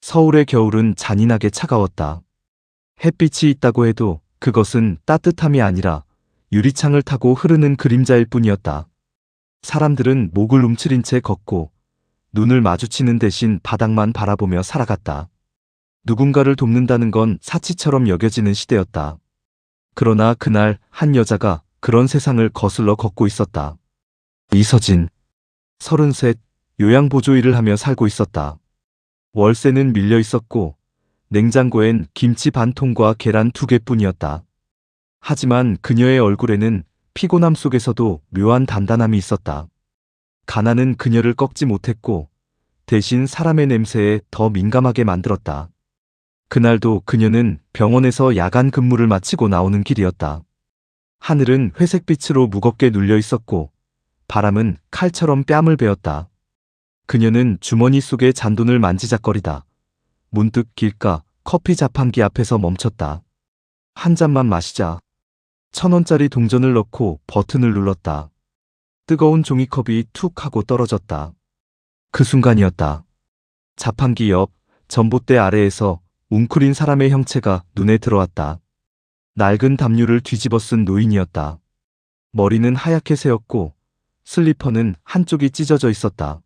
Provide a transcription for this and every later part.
서울의 겨울은 잔인하게 차가웠다. 햇빛이 있다고 해도 그것은 따뜻함이 아니라 유리창을 타고 흐르는 그림자일 뿐이었다. 사람들은 목을 움츠린 채 걷고 눈을 마주치는 대신 바닥만 바라보며 살아갔다. 누군가를 돕는다는 건 사치처럼 여겨지는 시대였다. 그러나 그날 한 여자가 그런 세상을 거슬러 걷고 있었다. 이서진, 33, 요양보조 일을 하며 살고 있었다. 월세는 밀려 있었고 냉장고엔 김치 반 통과 계란 2개뿐이었다. 하지만 그녀의 얼굴에는 피곤함 속에서도 묘한 단단함이 있었다. 가난은 그녀를 꺾지 못했고 대신 사람의 냄새에 더 민감하게 만들었다. 그날도 그녀는 병원에서 야간 근무를 마치고 나오는 길이었다. 하늘은 회색빛으로 무겁게 눌려 있었고 바람은 칼처럼 뺨을 베었다. 그녀는 주머니 속의 잔돈을 만지작거리다 문득 길가 커피 자판기 앞에서 멈췄다. 한 잔만 마시자. 1,000원짜리 동전을 넣고 버튼을 눌렀다. 뜨거운 종이컵이 툭 하고 떨어졌다. 그 순간이었다. 자판기 옆 전봇대 아래에서 웅크린 사람의 형체가 눈에 들어왔다. 낡은 담요를 뒤집어 쓴 노인이었다. 머리는 하얗게 새었고 슬리퍼는 한쪽이 찢어져 있었다.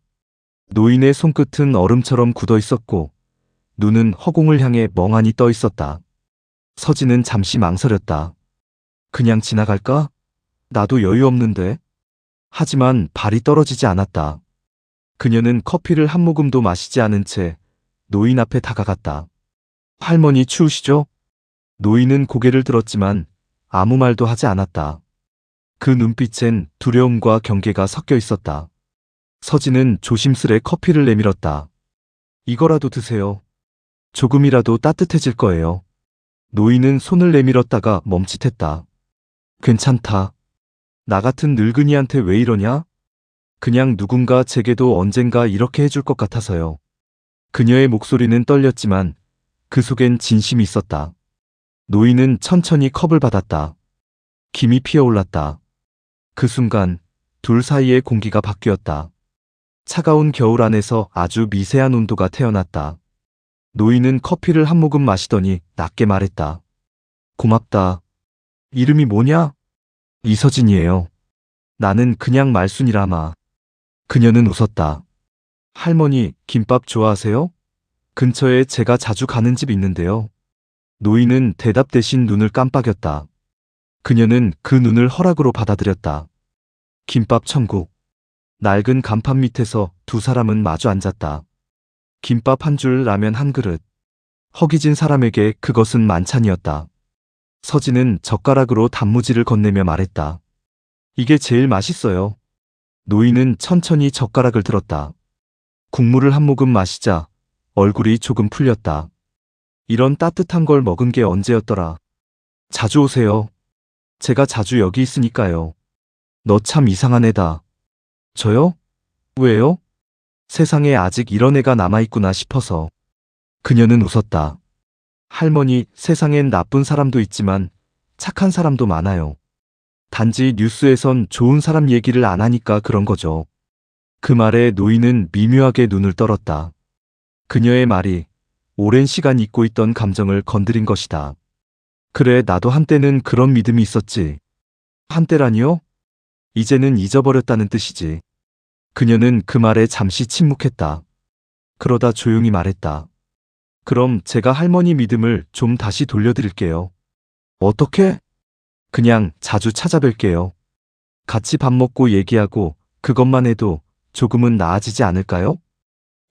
노인의 손끝은 얼음처럼 굳어 있었고 눈은 허공을 향해 멍하니 떠 있었다. 서진은 잠시 망설였다. 그냥 지나갈까? 나도 여유 없는데. 하지만 발이 떨어지지 않았다. 그녀는 커피를 한 모금도 마시지 않은 채 노인 앞에 다가갔다. 할머니 추우시죠? 노인은 고개를 들었지만 아무 말도 하지 않았다. 그 눈빛엔 두려움과 경계가 섞여 있었다. 서진은 조심스레 커피를 내밀었다. 이거라도 드세요. 조금이라도 따뜻해질 거예요. 노인은 손을 내밀었다가 멈칫했다. 괜찮다. 나 같은 늙은이한테 왜 이러냐? 그냥 누군가 제게도 언젠가 이렇게 해줄 것 같아서요. 그녀의 목소리는 떨렸지만 그 속엔 진심이 있었다. 노인은 천천히 컵을 받았다. 김이 피어올랐다. 그 순간 둘 사이의 공기가 바뀌었다. 차가운 겨울 안에서 아주 미세한 온도가 태어났다. 노인은 커피를 한 모금 마시더니 낮게 말했다. 고맙다. 이름이 뭐냐? 이서진이에요. 나는 그냥 말순이라마. 그녀는 웃었다. 할머니, 김밥 좋아하세요? 근처에 제가 자주 가는 집 있는데요. 노인은 대답 대신 눈을 깜빡였다. 그녀는 그 눈을 허락으로 받아들였다. 김밥 천국. 낡은 간판 밑에서 두 사람은 마주 앉았다. 김밥 한 줄, 라면 한 그릇. 허기진 사람에게 그것은 만찬이었다. 서진은 젓가락으로 단무지를 건네며 말했다. 이게 제일 맛있어요. 노인은 천천히 젓가락을 들었다. 국물을 한 모금 마시자 얼굴이 조금 풀렸다. 이런 따뜻한 걸 먹은 게 언제였더라. 자주 오세요. 제가 자주 여기 있으니까요. 너 참 이상한 애다. 저요? 왜요? 세상에 아직 이런 애가 남아있구나 싶어서. 그녀는 웃었다. 할머니, 세상엔 나쁜 사람도 있지만 착한 사람도 많아요. 단지 뉴스에선 좋은 사람 얘기를 안 하니까 그런 거죠. 그 말에 노인은 미묘하게 눈을 떨었다. 그녀의 말이 오랜 시간 잊고 있던 감정을 건드린 것이다. 그래, 나도 한때는 그런 믿음이 있었지. 한때라니요? 이제는 잊어버렸다는 뜻이지. 그녀는 그 말에 잠시 침묵했다. 그러다 조용히 말했다. 그럼 제가 할머니 믿음을 좀 다시 돌려드릴게요. 어떻게? 그냥 자주 찾아뵐게요. 같이 밥 먹고 얘기하고 그것만 해도 조금은 나아지지 않을까요?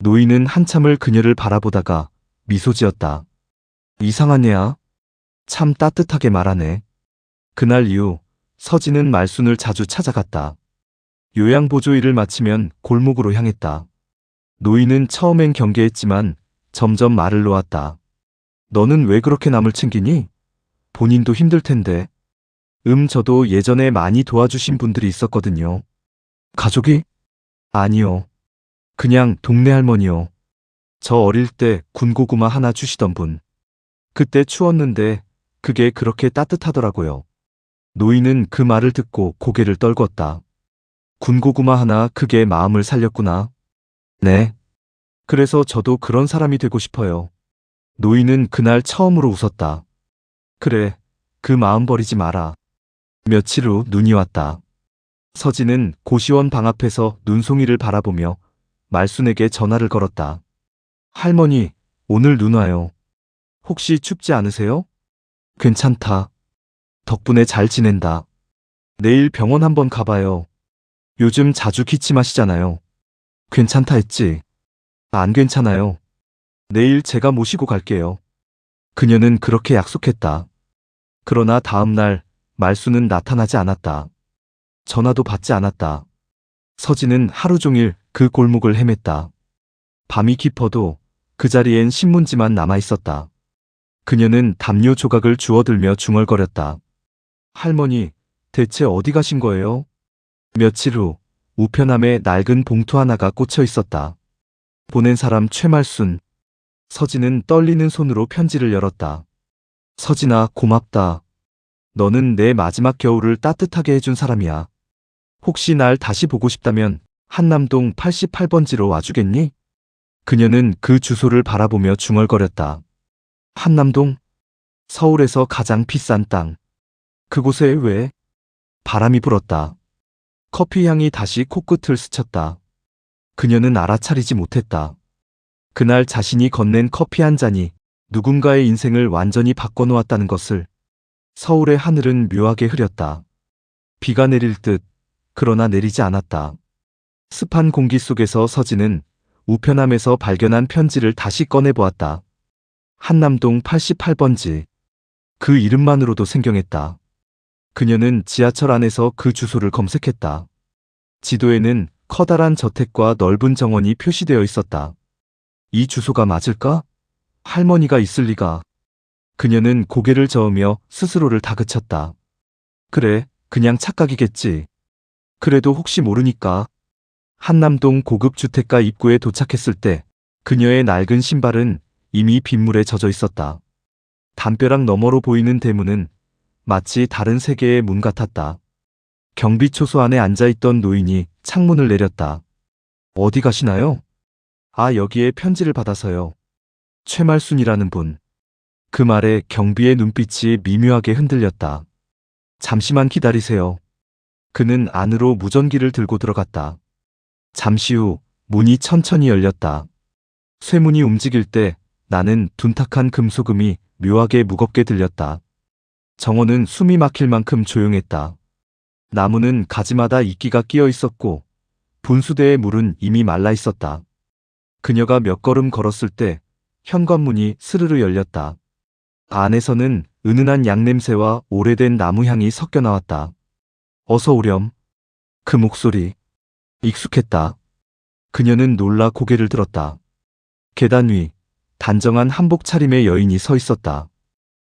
노인은 한참을 그녀를 바라보다가 미소 지었다. 이상한 애야. 참 따뜻하게 말하네. 그날 이후 서진은 말순을 자주 찾아갔다. 요양보조 일을 마치면 골목으로 향했다. 노인은 처음엔 경계했지만 점점 말을 놓았다. 너는 왜 그렇게 남을 챙기니? 본인도 힘들 텐데. 저도 예전에 많이 도와주신 분들이 있었거든요. 가족이? 아니요. 그냥 동네 할머니요. 저 어릴 때 군고구마 하나 주시던 분. 그때 추웠는데 그게 그렇게 따뜻하더라고요. 노인은 그 말을 듣고 고개를 떨궜다. 군고구마 하나, 그게 마음을 살렸구나. 네. 그래서 저도 그런 사람이 되고 싶어요. 노인은 그날 처음으로 웃었다. 그래, 그 마음 버리지 마라. 며칠 후 눈이 왔다. 서진은 고시원 방 앞에서 눈송이를 바라보며 말순에게 전화를 걸었다. 할머니, 오늘 눈 와요. 혹시 춥지 않으세요? 괜찮다. 덕분에 잘 지낸다. 내일 병원 한번 가봐요. 요즘 자주 기침하시잖아요. 괜찮다 했지. 안 괜찮아요. 내일 제가 모시고 갈게요. 그녀는 그렇게 약속했다. 그러나 다음 날 말수는 나타나지 않았다. 전화도 받지 않았다. 서진은 하루 종일 그 골목을 헤맸다. 밤이 깊어도 그 자리엔 신문지만 남아 있었다. 그녀는 담요 조각을 주워들며 중얼거렸다. 할머니, 대체 어디 가신 거예요? 며칠 후 우편함에 낡은 봉투 하나가 꽂혀 있었다. 보낸 사람 최말순. 서진은 떨리는 손으로 편지를 열었다. 서진아, 고맙다. 너는 내 마지막 겨울을 따뜻하게 해준 사람이야. 혹시 날 다시 보고 싶다면 한남동 88번지로 와주겠니? 그녀는 그 주소를 바라보며 중얼거렸다. 한남동? 서울에서 가장 비싼 땅. 그곳에 왜? 바람이 불었다. 커피 향이 다시 코끝을 스쳤다. 그녀는 알아차리지 못했다. 그날 자신이 건넨 커피 한 잔이 누군가의 인생을 완전히 바꿔놓았다는 것을. 서울의 하늘은 묘하게 흐렸다. 비가 내릴 듯, 그러나 내리지 않았다. 습한 공기 속에서 서진은 우편함에서 발견한 편지를 다시 꺼내보았다. 한남동 88번지. 그 이름만으로도 생경했다. 그녀는 지하철 안에서 그 주소를 검색했다. 지도에는 커다란 저택과 넓은 정원이 표시되어 있었다. 이 주소가 맞을까? 할머니가 있을 리가. 그녀는 고개를 저으며 스스로를 다그쳤다. 그래, 그냥 착각이겠지. 그래도 혹시 모르니까. 한남동 고급 주택가 입구에 도착했을 때 그녀의 낡은 신발은 이미 빗물에 젖어 있었다. 담벼락 너머로 보이는 대문은 마치 다른 세계의 문 같았다. 경비초소 안에 앉아있던 노인이 창문을 내렸다. 어디 가시나요? 아, 여기에 편지를 받아서요. 최말순이라는 분. 그 말에 경비의 눈빛이 미묘하게 흔들렸다. 잠시만 기다리세요. 그는 안으로 무전기를 들고 들어갔다. 잠시 후 문이 천천히 열렸다. 쇠문이 움직일 때 나는 둔탁한 금소금이 묘하게 무겁게 들렸다. 정원은 숨이 막힐 만큼 조용했다. 나무는 가지마다 이끼가 끼어 있었고 분수대의 물은 이미 말라 있었다. 그녀가 몇 걸음 걸었을 때 현관문이 스르르 열렸다. 안에서는 은은한 양냄새와 오래된 나무 향이 섞여 나왔다. 어서 오렴. 그 목소리. 익숙했다. 그녀는 놀라 고개를 들었다. 계단 위 단정한 한복 차림의 여인이 서 있었다.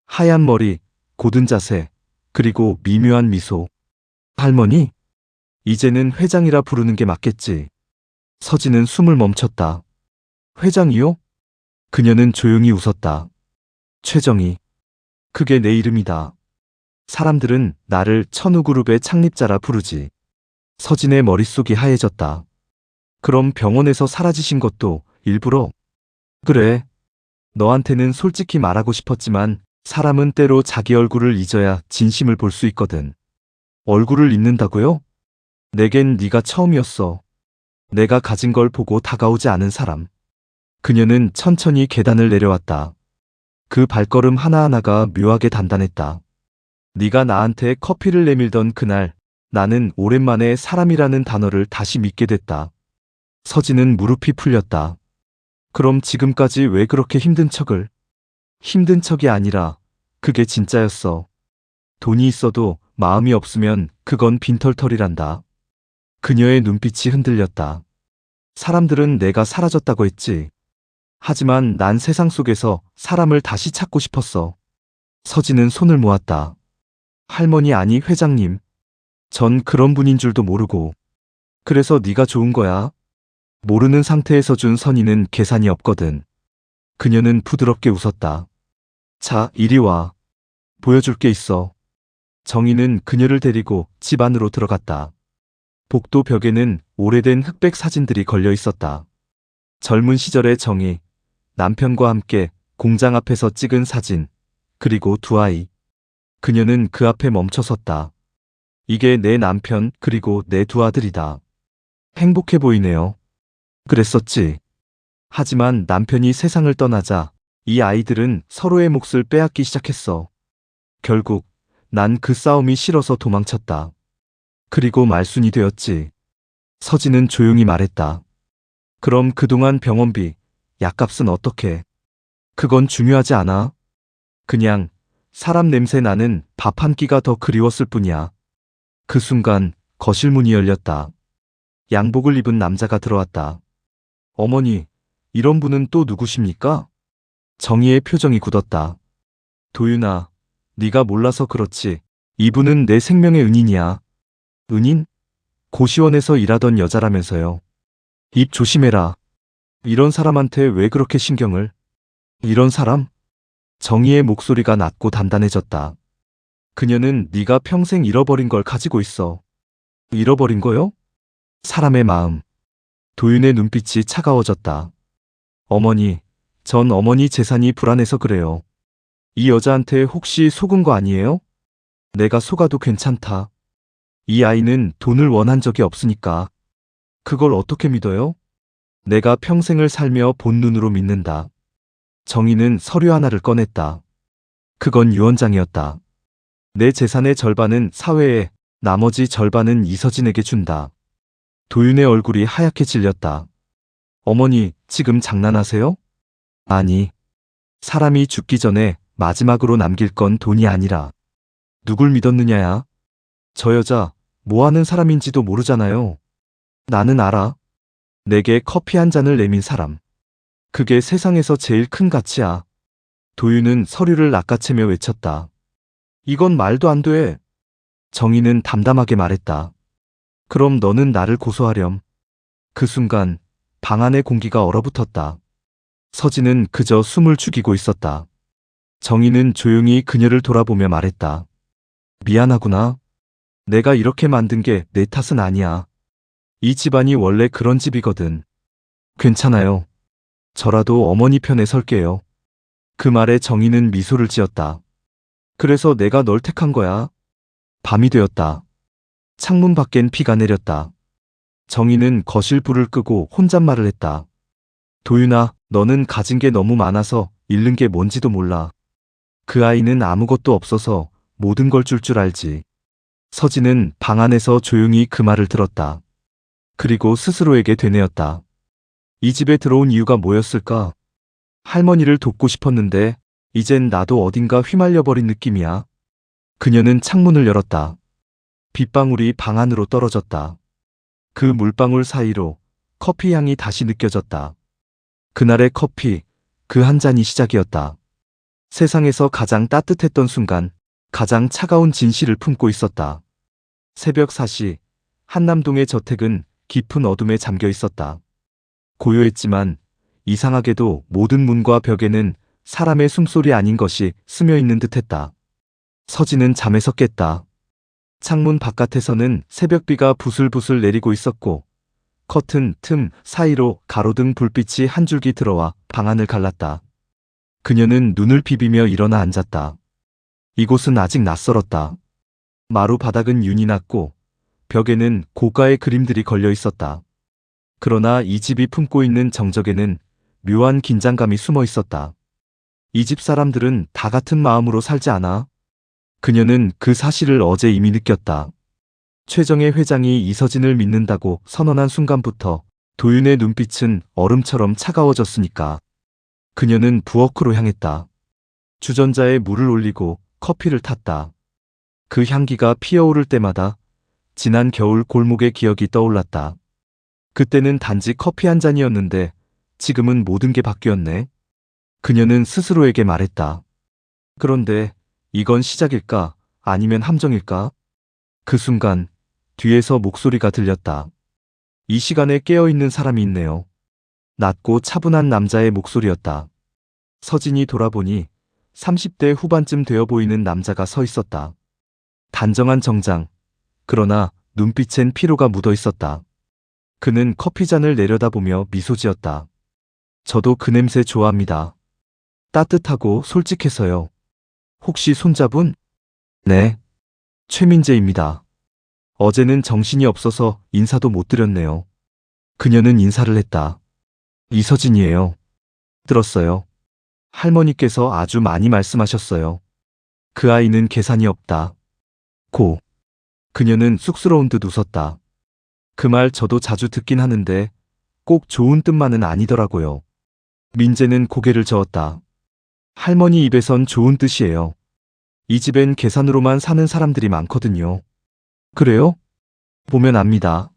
하얀 머리, 고든 자세, 그리고 미묘한 미소. 할머니? 이제는 회장이라 부르는 게 맞겠지. 서진은 숨을 멈췄다. 회장이요? 그녀는 조용히 웃었다. 최정희. 그게 내 이름이다. 사람들은 나를 천우그룹의 창립자라 부르지. 서진의 머릿속이 하얘졌다. 그럼 병원에서 사라지신 것도 일부러? 그래. 너한테는 솔직히 말하고 싶었지만 사람은 때로 자기 얼굴을 잊어야 진심을 볼 수 있거든. 얼굴을 잊는다고요? 내겐 네가 처음이었어. 내가 가진 걸 보고 다가오지 않은 사람. 그녀는 천천히 계단을 내려왔다. 그 발걸음 하나하나가 묘하게 단단했다. 네가 나한테 커피를 내밀던 그날 나는 오랜만에 사람이라는 단어를 다시 믿게 됐다. 서진은 무릎이 풀렸다. 그럼 지금까지 왜 그렇게 힘든 척을? 힘든 척이 아니라 그게 진짜였어. 돈이 있어도 마음이 없으면 그건 빈털터리란다. 그녀의 눈빛이 흔들렸다. 사람들은 내가 사라졌다고 했지. 하지만 난 세상 속에서 사람을 다시 찾고 싶었어. 서진은 손을 모았다. 할머니 아니 회장님. 전 그런 분인 줄도 모르고. 그래서 네가 좋은 거야. 모르는 상태에서 준 선의는 계산이 없거든. 그녀는 부드럽게 웃었다. 자, 이리 와. 보여줄 게 있어. 정희는 그녀를 데리고 집 안으로 들어갔다. 복도 벽에는 오래된 흑백 사진들이 걸려 있었다. 젊은 시절의 정희, 남편과 함께 공장 앞에서 찍은 사진, 그리고 두 아이. 그녀는 그 앞에 멈춰 섰다. 이게 내 남편, 그리고 내 두 아들이다. 행복해 보이네요. 그랬었지. 하지만 남편이 세상을 떠나자 이 아이들은 서로의 몫을 빼앗기 시작했어. 결국 난 그 싸움이 싫어서 도망쳤다. 그리고 말순이 되었지. 서진은 조용히 말했다. 그럼 그동안 병원비, 약값은 어떻게? 그건 중요하지 않아. 그냥 사람 냄새 나는 밥 한 끼가 더 그리웠을 뿐이야. 그 순간 거실 문이 열렸다. 양복을 입은 남자가 들어왔다. 어머니, 이런 분은 또 누구십니까? 정희의 표정이 굳었다. 도윤아, 네가 몰라서 그렇지. 이분은 내 생명의 은인이야. 은인? 고시원에서 일하던 여자라면서요. 입 조심해라. 이런 사람한테 왜 그렇게 신경을? 이런 사람? 정희의 목소리가 낮고 단단해졌다. 그녀는 네가 평생 잃어버린 걸 가지고 있어. 잃어버린 거요? 사람의 마음. 도윤의 눈빛이 차가워졌다. 어머니, 전 어머니 재산이 불안해서 그래요. 이 여자한테 혹시 속은 거 아니에요? 내가 속아도 괜찮다. 이 아이는 돈을 원한 적이 없으니까. 그걸 어떻게 믿어요? 내가 평생을 살며 본 눈으로 믿는다. 정희는 서류 하나를 꺼냈다. 그건 유언장이었다. 내 재산의 절반은 사회에, 나머지 절반은 이서진에게 준다. 도윤의 얼굴이 하얗게 질렸다. 어머니, 지금 장난하세요? 아니. 사람이 죽기 전에 마지막으로 남길 건 돈이 아니라 누굴 믿었느냐야. 저 여자 뭐 하는 사람인지도 모르잖아요. 나는 알아. 내게 커피 한 잔을 내민 사람. 그게 세상에서 제일 큰 가치야. 도윤은 서류를 낚아채며 외쳤다. 이건 말도 안 돼. 정희는 담담하게 말했다. 그럼 너는 나를 고소하렴. 그 순간 방 안의 공기가 얼어붙었다. 서진은 그저 숨을 죽이고 있었다. 정희는 조용히 그녀를 돌아보며 말했다. 미안하구나. 내가 이렇게 만든 게 내 탓은 아니야. 이 집안이 원래 그런 집이거든. 괜찮아요. 저라도 어머니 편에 설게요. 그 말에 정희는 미소를 지었다. 그래서 내가 널 택한 거야. 밤이 되었다. 창문 밖엔 비가 내렸다. 정희는 거실 불을 끄고 혼잣말을 했다. 도윤아, 너는 가진 게 너무 많아서 잃는 게 뭔지도 몰라. 그 아이는 아무것도 없어서 모든 걸 줄 알지. 서진은 방 안에서 조용히 그 말을 들었다. 그리고 스스로에게 되뇌었다. 이 집에 들어온 이유가 뭐였을까? 할머니를 돕고 싶었는데 이젠 나도 어딘가 휘말려버린 느낌이야. 그녀는 창문을 열었다. 빗방울이 방 안으로 떨어졌다. 그 물방울 사이로 커피 향이 다시 느껴졌다. 그날의 커피, 그 한 잔이 시작이었다. 세상에서 가장 따뜻했던 순간, 가장 차가운 진실을 품고 있었다. 새벽 4시, 한남동의 저택은 깊은 어둠에 잠겨 있었다. 고요했지만 이상하게도 모든 문과 벽에는 사람의 숨소리 아닌 것이 스며 있는 듯했다. 서진은 잠에서 깼다. 창문 바깥에서는 새벽비가 부슬부슬 내리고 있었고 커튼 틈 사이로 가로등 불빛이 한 줄기 들어와 방 안을 갈랐다. 그녀는 눈을 비비며 일어나 앉았다. 이곳은 아직 낯설었다. 마루 바닥은 윤이 났고 벽에는 고가의 그림들이 걸려 있었다. 그러나 이 집이 품고 있는 정적에는 묘한 긴장감이 숨어 있었다. 이 집 사람들은 다 같은 마음으로 살지 않아. 그녀는 그 사실을 어제 이미 느꼈다. 최정의 회장이 이서진을 믿는다고 선언한 순간부터 도윤의 눈빛은 얼음처럼 차가워졌으니까. 그녀는 부엌으로 향했다. 주전자에 물을 올리고 커피를 탔다. 그 향기가 피어오를 때마다 지난 겨울 골목의 기억이 떠올랐다. 그때는 단지 커피 한 잔이었는데 지금은 모든 게 바뀌었네. 그녀는 스스로에게 말했다. 그런데 이건 시작일까? 아니면 함정일까? 그 순간 뒤에서 목소리가 들렸다. 이 시간에 깨어있는 사람이 있네요. 낮고 차분한 남자의 목소리였다. 서진이 돌아보니 30대 후반쯤 되어 보이는 남자가 서 있었다. 단정한 정장, 그러나 눈빛엔 피로가 묻어 있었다. 그는 커피잔을 내려다보며 미소 지었다. 저도 그 냄새 좋아합니다. 따뜻하고 솔직해서요. 혹시 손자분? 네. 최민재입니다. 어제는 정신이 없어서 인사도 못 드렸네요. 그녀는 인사를 했다. 이서진이에요. 들었어요. 할머니께서 아주 많이 말씀하셨어요. 그 아이는 계산이 없다. 고. 그녀는 쑥스러운 듯 웃었다. 그 말 저도 자주 듣긴 하는데 꼭 좋은 뜻만은 아니더라고요. 민재는 고개를 저었다. 할머니 입에선 좋은 뜻이에요. 이 집엔 계산으로만 사는 사람들이 많거든요. 그래요? 보면 압니다.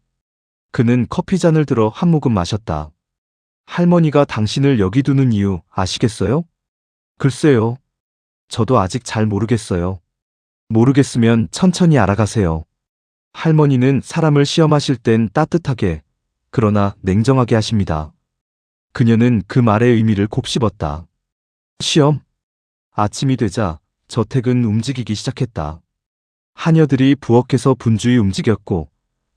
그는 커피잔을 들어 한 모금 마셨다. 할머니가 당신을 여기 두는 이유 아시겠어요? 글쎄요. 저도 아직 잘 모르겠어요. 모르겠으면 천천히 알아가세요. 할머니는 사람을 시험하실 땐 따뜻하게, 그러나 냉정하게 하십니다. 그녀는 그 말의 의미를 곱씹었다. 시험? 아침이 되자 저택은 움직이기 시작했다. 하녀들이 부엌에서 분주히 움직였고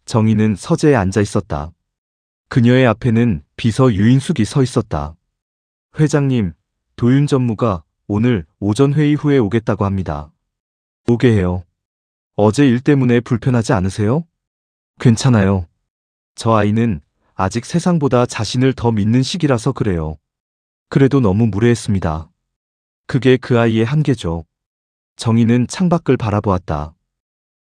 정희는 서재에 앉아 있었다. 그녀의 앞에는 비서 유인숙이 서 있었다. 회장님, 도윤 전무가 오늘 오전 회의 후에 오겠다고 합니다. 오게 해요. 어제 일 때문에 불편하지 않으세요? 괜찮아요. 저 아이는 아직 세상보다 자신을 더 믿는 시기라서 그래요. 그래도 너무 무례했습니다. 그게 그 아이의 한계죠. 정희는 창밖을 바라보았다.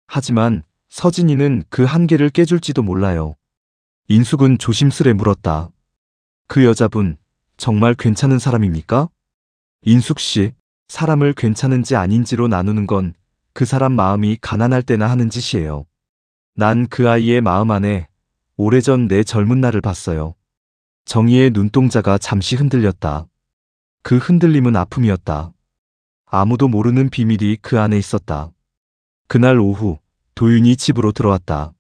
하지만 서진이는 그 한계를 깨줄지도 몰라요. 인숙은 조심스레 물었다. 그 여자분 정말 괜찮은 사람입니까? 인숙 씨, 사람을 괜찮은지 아닌지로 나누는 건 그 사람 마음이 가난할 때나 하는 짓이에요. 난 그 아이의 마음 안에 오래전 내 젊은 날을 봤어요. 정희의 눈동자가 잠시 흔들렸다. 그 흔들림은 아픔이었다. 아무도 모르는 비밀이 그 안에 있었다. 그날 오후 도윤이 집으로 들어왔다.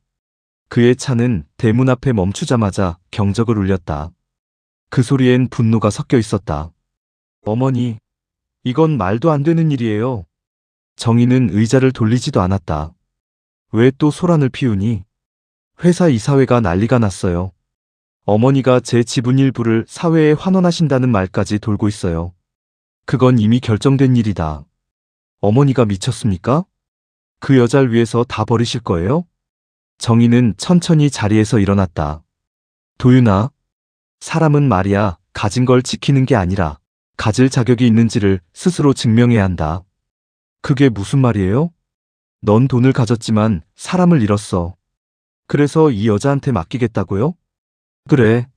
그의 차는 대문 앞에 멈추자마자 경적을 울렸다. 그 소리엔 분노가 섞여 있었다. 어머니, 이건 말도 안 되는 일이에요. 정희는 의자를 돌리지도 않았다. 왜 또 소란을 피우니? 회사 이사회가 난리가 났어요. 어머니가 제 지분 일부를 사회에 환원하신다는 말까지 돌고 있어요. 그건 이미 결정된 일이다. 어머니가 미쳤습니까? 그 여자를 위해서 다 버리실 거예요? 정희는 천천히 자리에서 일어났다. 도윤아, 사람은 말이야 가진 걸 지키는 게 아니라 가질 자격이 있는지를 스스로 증명해야 한다. 그게 무슨 말이에요? 넌 돈을 가졌지만 사람을 잃었어. 그래서 이 여자한테 맡기겠다고요? 그래.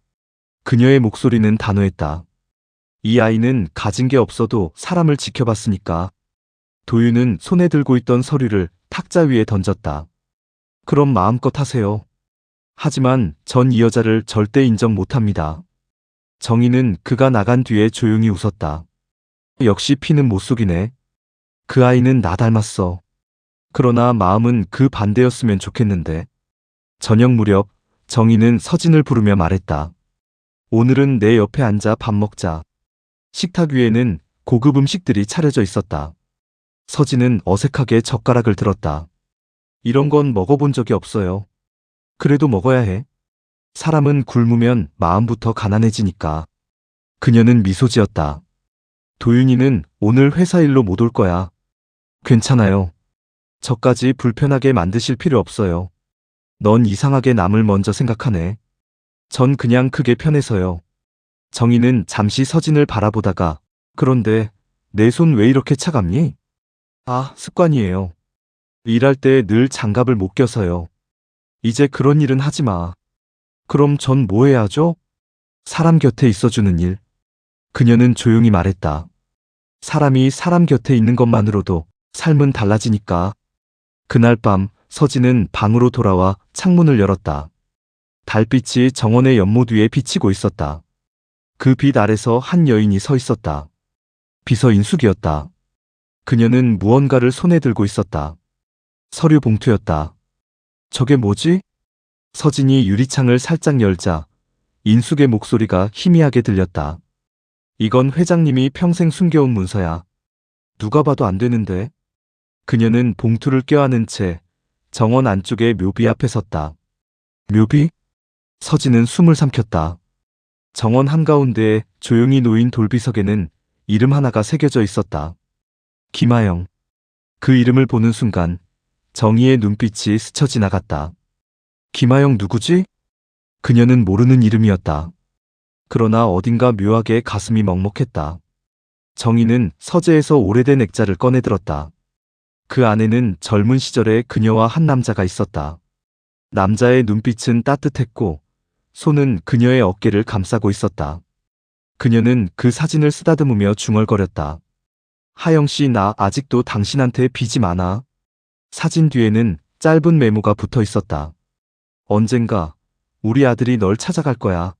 그녀의 목소리는 단호했다. 이 아이는 가진 게 없어도 사람을 지켜봤으니까. 도윤은 손에 들고 있던 서류를 탁자 위에 던졌다. 그럼 마음껏 하세요. 하지만 전 이 여자를 절대 인정 못합니다. 정희는 그가 나간 뒤에 조용히 웃었다. 역시 피는 못 속이네. 그 아이는 나 닮았어. 그러나 마음은 그 반대였으면 좋겠는데. 저녁 무렵 정희는 서진을 부르며 말했다. 오늘은 내 옆에 앉아 밥 먹자. 식탁 위에는 고급 음식들이 차려져 있었다. 서진은 어색하게 젓가락을 들었다. 이런 건 먹어본 적이 없어요. 그래도 먹어야 해. 사람은 굶으면 마음부터 가난해지니까. 그녀는 미소 지었다. 도윤이는 오늘 회사 일로 못 올 거야. 괜찮아요. 저까지 불편하게 만드실 필요 없어요. 넌 이상하게 남을 먼저 생각하네. 전 그냥 그게 편해서요. 정희는 잠시 서진을 바라보다가 그런데 내 손 왜 이렇게 차갑니? 아, 습관이에요. 일할 때 늘 장갑을 못 껴서요. 이제 그런 일은 하지 마. 그럼 전 뭐 해야 하죠? 사람 곁에 있어주는 일. 그녀는 조용히 말했다. 사람이 사람 곁에 있는 것만으로도 삶은 달라지니까. 그날 밤 서진은 방으로 돌아와 창문을 열었다. 달빛이 정원의 연못 위에 비치고 있었다. 그 빛 아래서 한 여인이 서 있었다. 비서 인숙이었다. 그녀는 무언가를 손에 들고 있었다. 서류 봉투였다. 저게 뭐지? 서진이 유리창을 살짝 열자 인숙의 목소리가 희미하게 들렸다. 이건 회장님이 평생 숨겨온 문서야. 누가 봐도 안 되는데. 그녀는 봉투를 껴안은 채 정원 안쪽의 묘비 앞에 섰다. 묘비? 서진은 숨을 삼켰다. 정원 한가운데에 조용히 놓인 돌비석에는 이름 하나가 새겨져 있었다. 김하영. 그 이름을 보는 순간 정희의 눈빛이 스쳐 지나갔다. 김하영 누구지? 그녀는 모르는 이름이었다. 그러나 어딘가 묘하게 가슴이 먹먹했다. 정희는 서재에서 오래된 액자를 꺼내들었다. 그 안에는 젊은 시절의 그녀와 한 남자가 있었다. 남자의 눈빛은 따뜻했고 손은 그녀의 어깨를 감싸고 있었다. 그녀는 그 사진을 쓰다듬으며 중얼거렸다. 하영 씨, 나 아직도 당신한테 빚이 많아. 사진 뒤에는 짧은 메모가 붙어 있었다. 언젠가 우리 아들이 널 찾아갈 거야.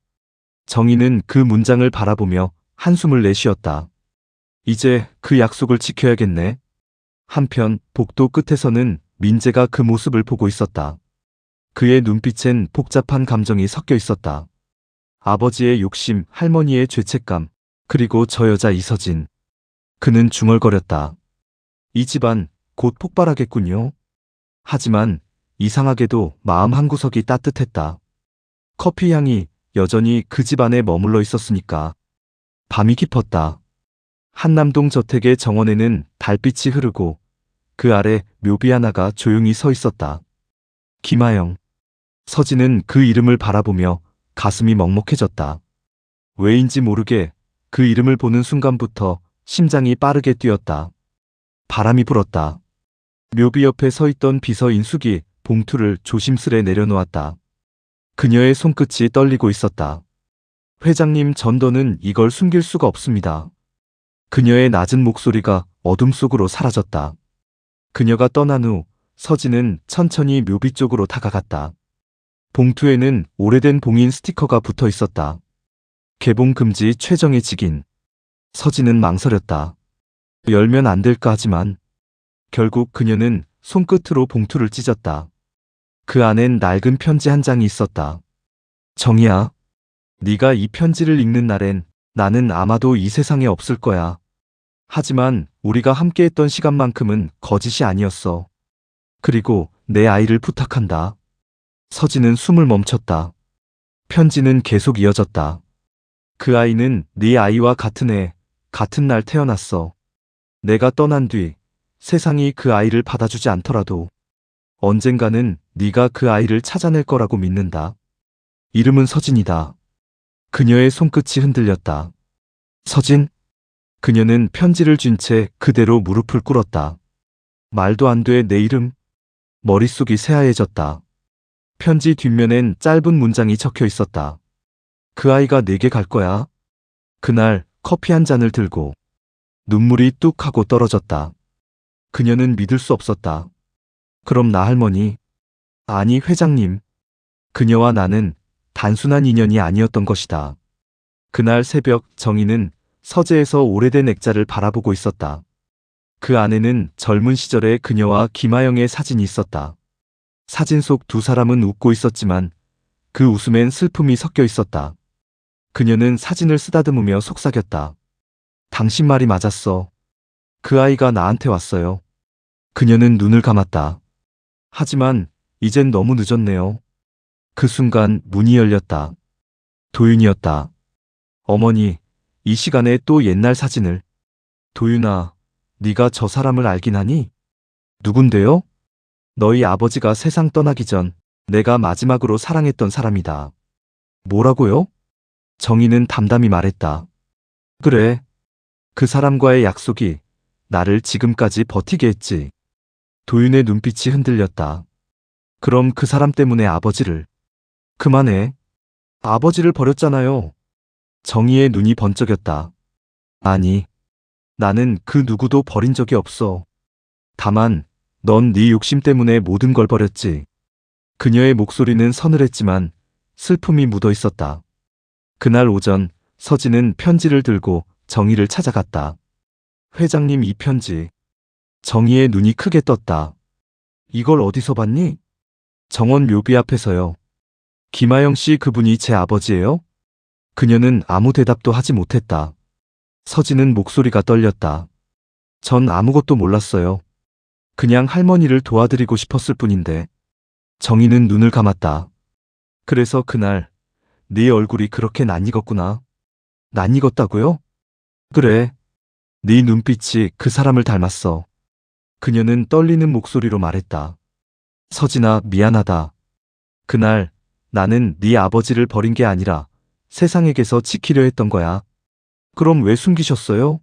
정희는 그 문장을 바라보며 한숨을 내쉬었다. 이제 그 약속을 지켜야겠네. 한편 복도 끝에서는 민재가 그 모습을 보고 있었다. 그의 눈빛엔 복잡한 감정이 섞여 있었다. 아버지의 욕심, 할머니의 죄책감, 그리고 저 여자 이서진. 그는 중얼거렸다. 이 집안 곧 폭발하겠군요. 하지만 이상하게도 마음 한구석이 따뜻했다. 커피 향이 여전히 그 집 안에 머물러 있었으니까. 밤이 깊었다. 한남동 저택의 정원에는 달빛이 흐르고 그 아래 묘비 하나가 조용히 서 있었다. 김하영. 서진은 그 이름을 바라보며 가슴이 먹먹해졌다. 왜인지 모르게 그 이름을 보는 순간부터 심장이 빠르게 뛰었다. 바람이 불었다. 묘비 옆에 서 있던 비서 인숙이 봉투를 조심스레 내려놓았다. 그녀의 손끝이 떨리고 있었다. 회장님, 전더는 이걸 숨길 수가 없습니다. 그녀의 낮은 목소리가 어둠 속으로 사라졌다. 그녀가 떠난 후 서진은 천천히 묘비 쪽으로 다가갔다. 봉투에는 오래된 봉인 스티커가 붙어 있었다. 개봉 금지 최정의 직인. 서진은 망설였다. 열면 안 될까 하지만 결국 그녀는 손끝으로 봉투를 찢었다. 그 안엔 낡은 편지 한 장이 있었다. 정희야, 네가 이 편지를 읽는 날엔 나는 아마도 이 세상에 없을 거야. 하지만 우리가 함께했던 시간만큼은 거짓이 아니었어. 그리고 내 아이를 부탁한다. 서진은 숨을 멈췄다. 편지는 계속 이어졌다. 그 아이는 네 아이와 같은 해, 같은 날 태어났어. 내가 떠난 뒤 세상이 그 아이를 받아주지 않더라도 언젠가는 네가 그 아이를 찾아낼 거라고 믿는다. 이름은 서진이다. 그녀의 손끝이 흔들렸다. 서진? 그녀는 편지를 쥔 채 그대로 무릎을 꿇었다. 말도 안 돼, 내 이름. 머릿속이 새하얘졌다. 편지 뒷면엔 짧은 문장이 적혀 있었다. 그 아이가 내게 갈 거야. 그날 커피 한 잔을 들고 눈물이 뚝 하고 떨어졌다. 그녀는 믿을 수 없었다. 그럼 나 할머니? 아니, 회장님. 그녀와 나는 단순한 인연이 아니었던 것이다. 그날 새벽 정희는 서재에서 오래된 액자를 바라보고 있었다. 그 안에는 젊은 시절의 그녀와 김하영의 사진이 있었다. 사진 속 두 사람은 웃고 있었지만 그 웃음엔 슬픔이 섞여 있었다. 그녀는 사진을 쓰다듬으며 속삭였다. 당신 말이 맞았어. 그 아이가 나한테 왔어요. 그녀는 눈을 감았다. 하지만 이젠 너무 늦었네요. 그 순간 문이 열렸다. 도윤이었다. 어머니, 이 시간에 또 옛날 사진을. 도윤아, 네가 저 사람을 알긴 하니? 누군데요? 너희 아버지가 세상 떠나기 전 내가 마지막으로 사랑했던 사람이다. 뭐라고요? 정희는 담담히 말했다. 그래. 그 사람과의 약속이 나를 지금까지 버티게 했지. 도윤의 눈빛이 흔들렸다. 그럼 그 사람 때문에 아버지를. 그만해. 아버지를 버렸잖아요. 정희의 눈이 번쩍였다. 아니, 나는 그 누구도 버린 적이 없어. 다만 넌 네 욕심 때문에 모든 걸 버렸지. 그녀의 목소리는 서늘했지만 슬픔이 묻어 있었다. 그날 오전 서진은 편지를 들고 정희를 찾아갔다. 회장님, 이 편지. 정희의 눈이 크게 떴다. 이걸 어디서 봤니? 정원 묘비 앞에서요. 김하영 씨, 그분이 제 아버지예요? 그녀는 아무 대답도 하지 못했다. 서진은 목소리가 떨렸다. 전 아무것도 몰랐어요. 그냥 할머니를 도와드리고 싶었을 뿐인데. 정희는 눈을 감았다. 그래서 그날 네 얼굴이 그렇게 낯익었구나. 낯익었다고요? 그래. 네 눈빛이 그 사람을 닮았어. 그녀는 떨리는 목소리로 말했다. 서진아, 미안하다. 그날 나는 네 아버지를 버린 게 아니라 세상에게서 지키려 했던 거야. 그럼 왜 숨기셨어요?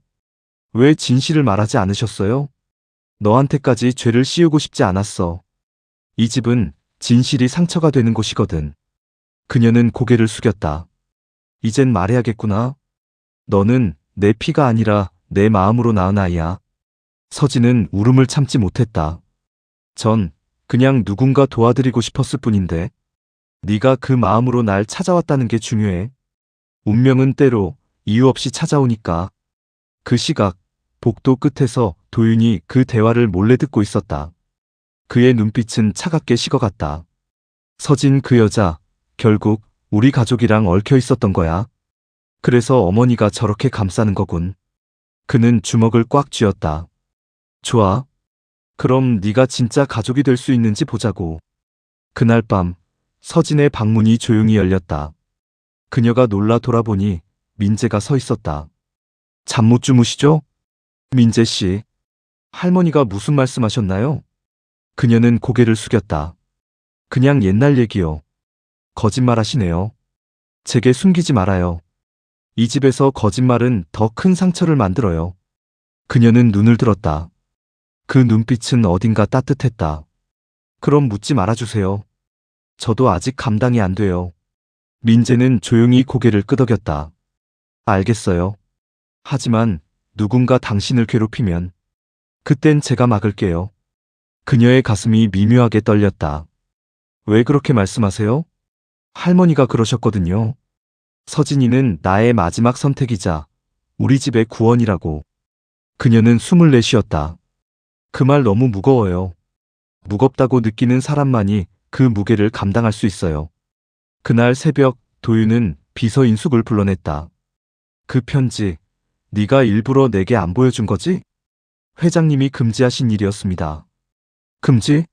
왜 진실을 말하지 않으셨어요? 너한테까지 죄를 씌우고 싶지 않았어. 이 집은 진실이 상처가 되는 곳이거든. 그녀는 고개를 숙였다. 이젠 말해야겠구나. 너는 내 피가 아니라 내 마음으로 낳은 아이야. 서진은 울음을 참지 못했다. 전 그냥 누군가 도와드리고 싶었을 뿐인데. 네가 그 마음으로 날 찾아왔다는 게 중요해. 운명은 때로 이유 없이 찾아오니까. 그 시각, 복도 끝에서 도윤이 그 대화를 몰래 듣고 있었다. 그의 눈빛은 차갑게 식어갔다. 서진, 그 여자, 결국 우리 가족이랑 얽혀 있었던 거야. 그래서 어머니가 저렇게 감싸는 거군. 그는 주먹을 꽉 쥐었다. 좋아. 그럼 네가 진짜 가족이 될 수 있는지 보자고. 그날 밤, 서진의 방문이 조용히 열렸다. 그녀가 놀라 돌아보니 민재가 서 있었다. 잠 못 주무시죠? 민재 씨. 할머니가 무슨 말씀하셨나요? 그녀는 고개를 숙였다. 그냥 옛날 얘기요. 거짓말하시네요. 제게 숨기지 말아요. 이 집에서 거짓말은 더 큰 상처를 만들어요. 그녀는 눈을 들었다. 그 눈빛은 어딘가 따뜻했다. 그럼 묻지 말아주세요. 저도 아직 감당이 안 돼요. 민재는 조용히 고개를 끄덕였다. 알겠어요. 하지만 누군가 당신을 괴롭히면 그땐 제가 막을게요. 그녀의 가슴이 미묘하게 떨렸다. 왜 그렇게 말씀하세요? 할머니가 그러셨거든요. 서진이는 나의 마지막 선택이자 우리 집의 구원이라고. 그녀는 숨을 내쉬었다. 그 말 너무 무거워요. 무겁다고 느끼는 사람만이 그 무게를 감당할 수 있어요. 그날 새벽 도윤은 비서 인숙을 불러냈다. 그 편지, 네가 일부러 내게 안 보여준 거지? 회장님이 금지하신 일이었습니다. 금지?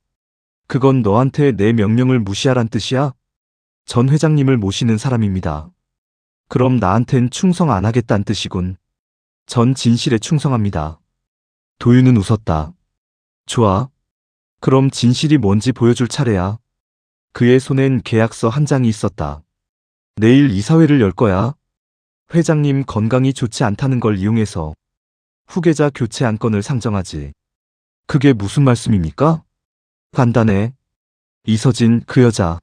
그건 너한테 내 명령을 무시하란 뜻이야? 전 회장님을 모시는 사람입니다. 그럼 나한텐 충성 안 하겠다는 뜻이군. 전 진실에 충성합니다. 도윤은 웃었다. 좋아. 그럼 진실이 뭔지 보여줄 차례야. 그의 손엔 계약서 한 장이 있었다. 내일 이사회를 열 거야. 회장님 건강이 좋지 않다는 걸 이용해서 후계자 교체 안건을 상정하지. 그게 무슨 말씀입니까? 간단해. 이서진, 그 여자.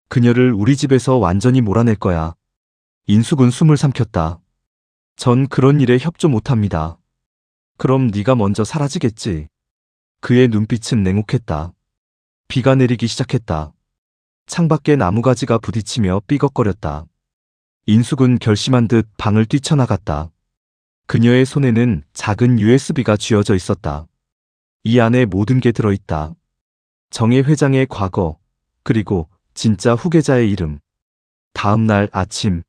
그녀를 우리 집에서 완전히 몰아낼 거야. 인숙은 숨을 삼켰다. 전 그런 일에 협조 못합니다. 그럼 네가 먼저 사라지겠지. 그의 눈빛은 냉혹했다. 비가 내리기 시작했다. 창밖에 나무가지가 부딪히며 삐걱거렸다. 인숙은 결심한 듯 방을 뛰쳐나갔다. 그녀의 손에는 작은 USB가 쥐어져 있었다. 이 안에 모든 게 들어있다. 정혜 회장의 과거, 그리고 진짜 후계자의 이름. 다음 날 아침,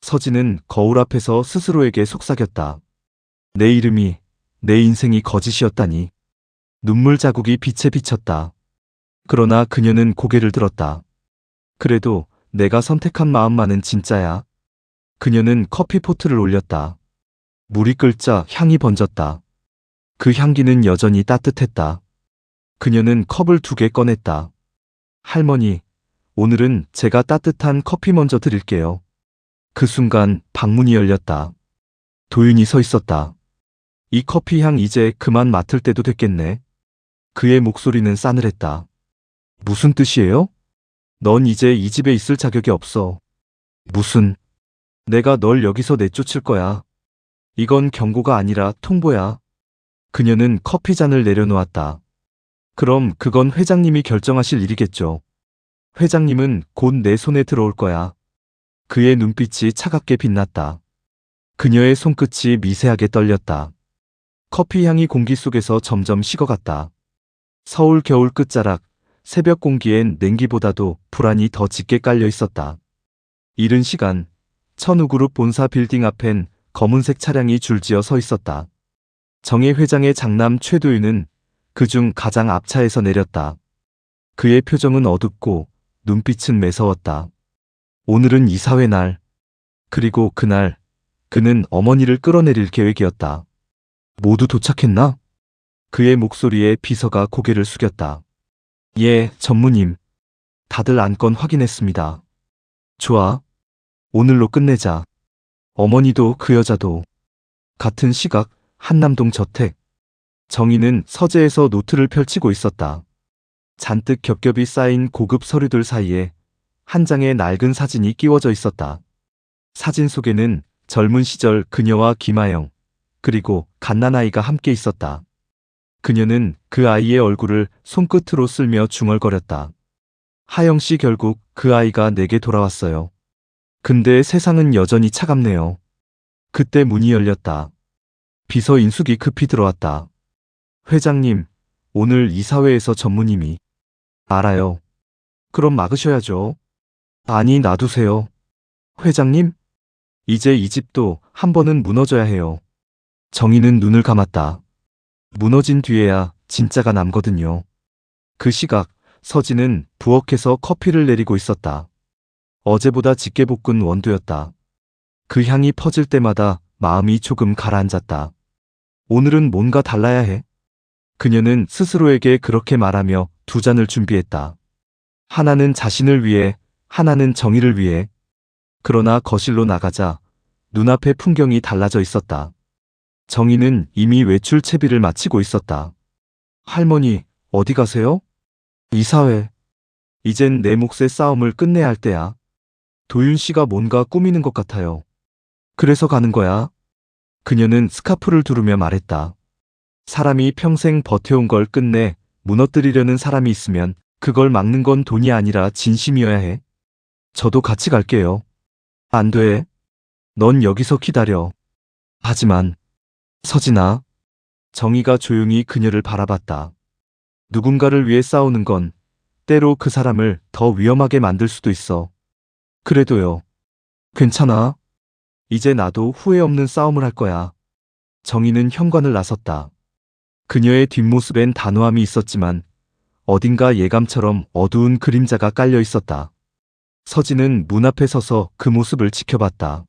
서진은 거울 앞에서 스스로에게 속삭였다. 내 이름이, 내 인생이 거짓이었다니. 눈물 자국이 빛에 비쳤다. 그러나 그녀는 고개를 들었다. 그래도 내가 선택한 마음만은 진짜야. 그녀는 커피포트를 올렸다. 물이 끓자 향이 번졌다. 그 향기는 여전히 따뜻했다. 그녀는 컵을 2개 꺼냈다. 할머니, 오늘은 제가 따뜻한 커피 먼저 드릴게요. 그 순간 방문이 열렸다. 도윤이 서 있었다. 이 커피 향 이제 그만 맡을 때도 됐겠네. 그의 목소리는 싸늘했다. 무슨 뜻이에요? 넌 이제 이 집에 있을 자격이 없어. 무슨? 내가 널 여기서 내쫓을 거야. 이건 경고가 아니라 통보야. 그녀는 커피잔을 내려놓았다. 그럼 그건 회장님이 결정하실 일이겠죠. 회장님은 곧 내 손에 들어올 거야. 그의 눈빛이 차갑게 빛났다. 그녀의 손끝이 미세하게 떨렸다. 커피 향이 공기 속에서 점점 식어갔다. 서울 겨울 끝자락, 새벽 공기엔 냉기보다도 불안이 더 짙게 깔려 있었다. 이른 시간, 천우그룹 본사 빌딩 앞엔 검은색 차량이 줄지어 서 있었다. 정혜 회장의 장남 최도윤은 그중 가장 앞차에서 내렸다. 그의 표정은 어둡고 눈빛은 매서웠다. 오늘은 이사회 날. 그리고 그날 그는 어머니를 끌어내릴 계획이었다. 모두 도착했나? 그의 목소리에 비서가 고개를 숙였다. 예, 전무님. 다들 안건 확인했습니다. 좋아. 오늘로 끝내자. 어머니도 그 여자도. 같은 시각 한남동 저택. 정희는 서재에서 노트를 펼치고 있었다. 잔뜩 겹겹이 쌓인 고급 서류들 사이에 한 장의 낡은 사진이 끼워져 있었다. 사진 속에는 젊은 시절 그녀와 김아영, 그리고 갓난아이가 함께 있었다. 그녀는 그 아이의 얼굴을 손끝으로 쓸며 중얼거렸다. 하영 씨, 결국 그 아이가 내게 돌아왔어요. 근데 세상은 여전히 차갑네요. 그때 문이 열렸다. 비서 인숙이 급히 들어왔다. 회장님, 오늘 이사회에서 전무님이. 알아요. 그럼 막으셔야죠. 아니, 놔두세요. 회장님? 이제 이 집도 한 번은 무너져야 해요. 정희는 눈을 감았다. 무너진 뒤에야 진짜가 남거든요. 그 시각 서진은 부엌에서 커피를 내리고 있었다. 어제보다 짙게 볶은 원두였다. 그 향이 퍼질 때마다 마음이 조금 가라앉았다. 오늘은 뭔가 달라야 해. 그녀는 스스로에게 그렇게 말하며 두 잔을 준비했다. 하나는 자신을 위해, 하나는 정희를 위해. 그러나 거실로 나가자 눈앞의 풍경이 달라져 있었다. 정희는 이미 외출 채비를 마치고 있었다. 할머니, 어디 가세요? 이사회. 이젠 내 몫의 싸움을 끝내야 할 때야. 도윤 씨가 뭔가 꾸미는 것 같아요. 그래서 가는 거야. 그녀는 스카프를 두르며 말했다. 사람이 평생 버텨온 걸 끝내 무너뜨리려는 사람이 있으면 그걸 막는 건 돈이 아니라 진심이어야 해. 저도 같이 갈게요. 안 돼. 넌 여기서 기다려. 하지만 서진아. 정희가 조용히 그녀를 바라봤다. 누군가를 위해 싸우는 건 때로 그 사람을 더 위험하게 만들 수도 있어. 그래도요. 괜찮아. 이제 나도 후회 없는 싸움을 할 거야. 정희는 현관을 나섰다. 그녀의 뒷모습엔 단호함이 있었지만 어딘가 예감처럼 어두운 그림자가 깔려 있었다. 서진은 문 앞에 서서 그 모습을 지켜봤다.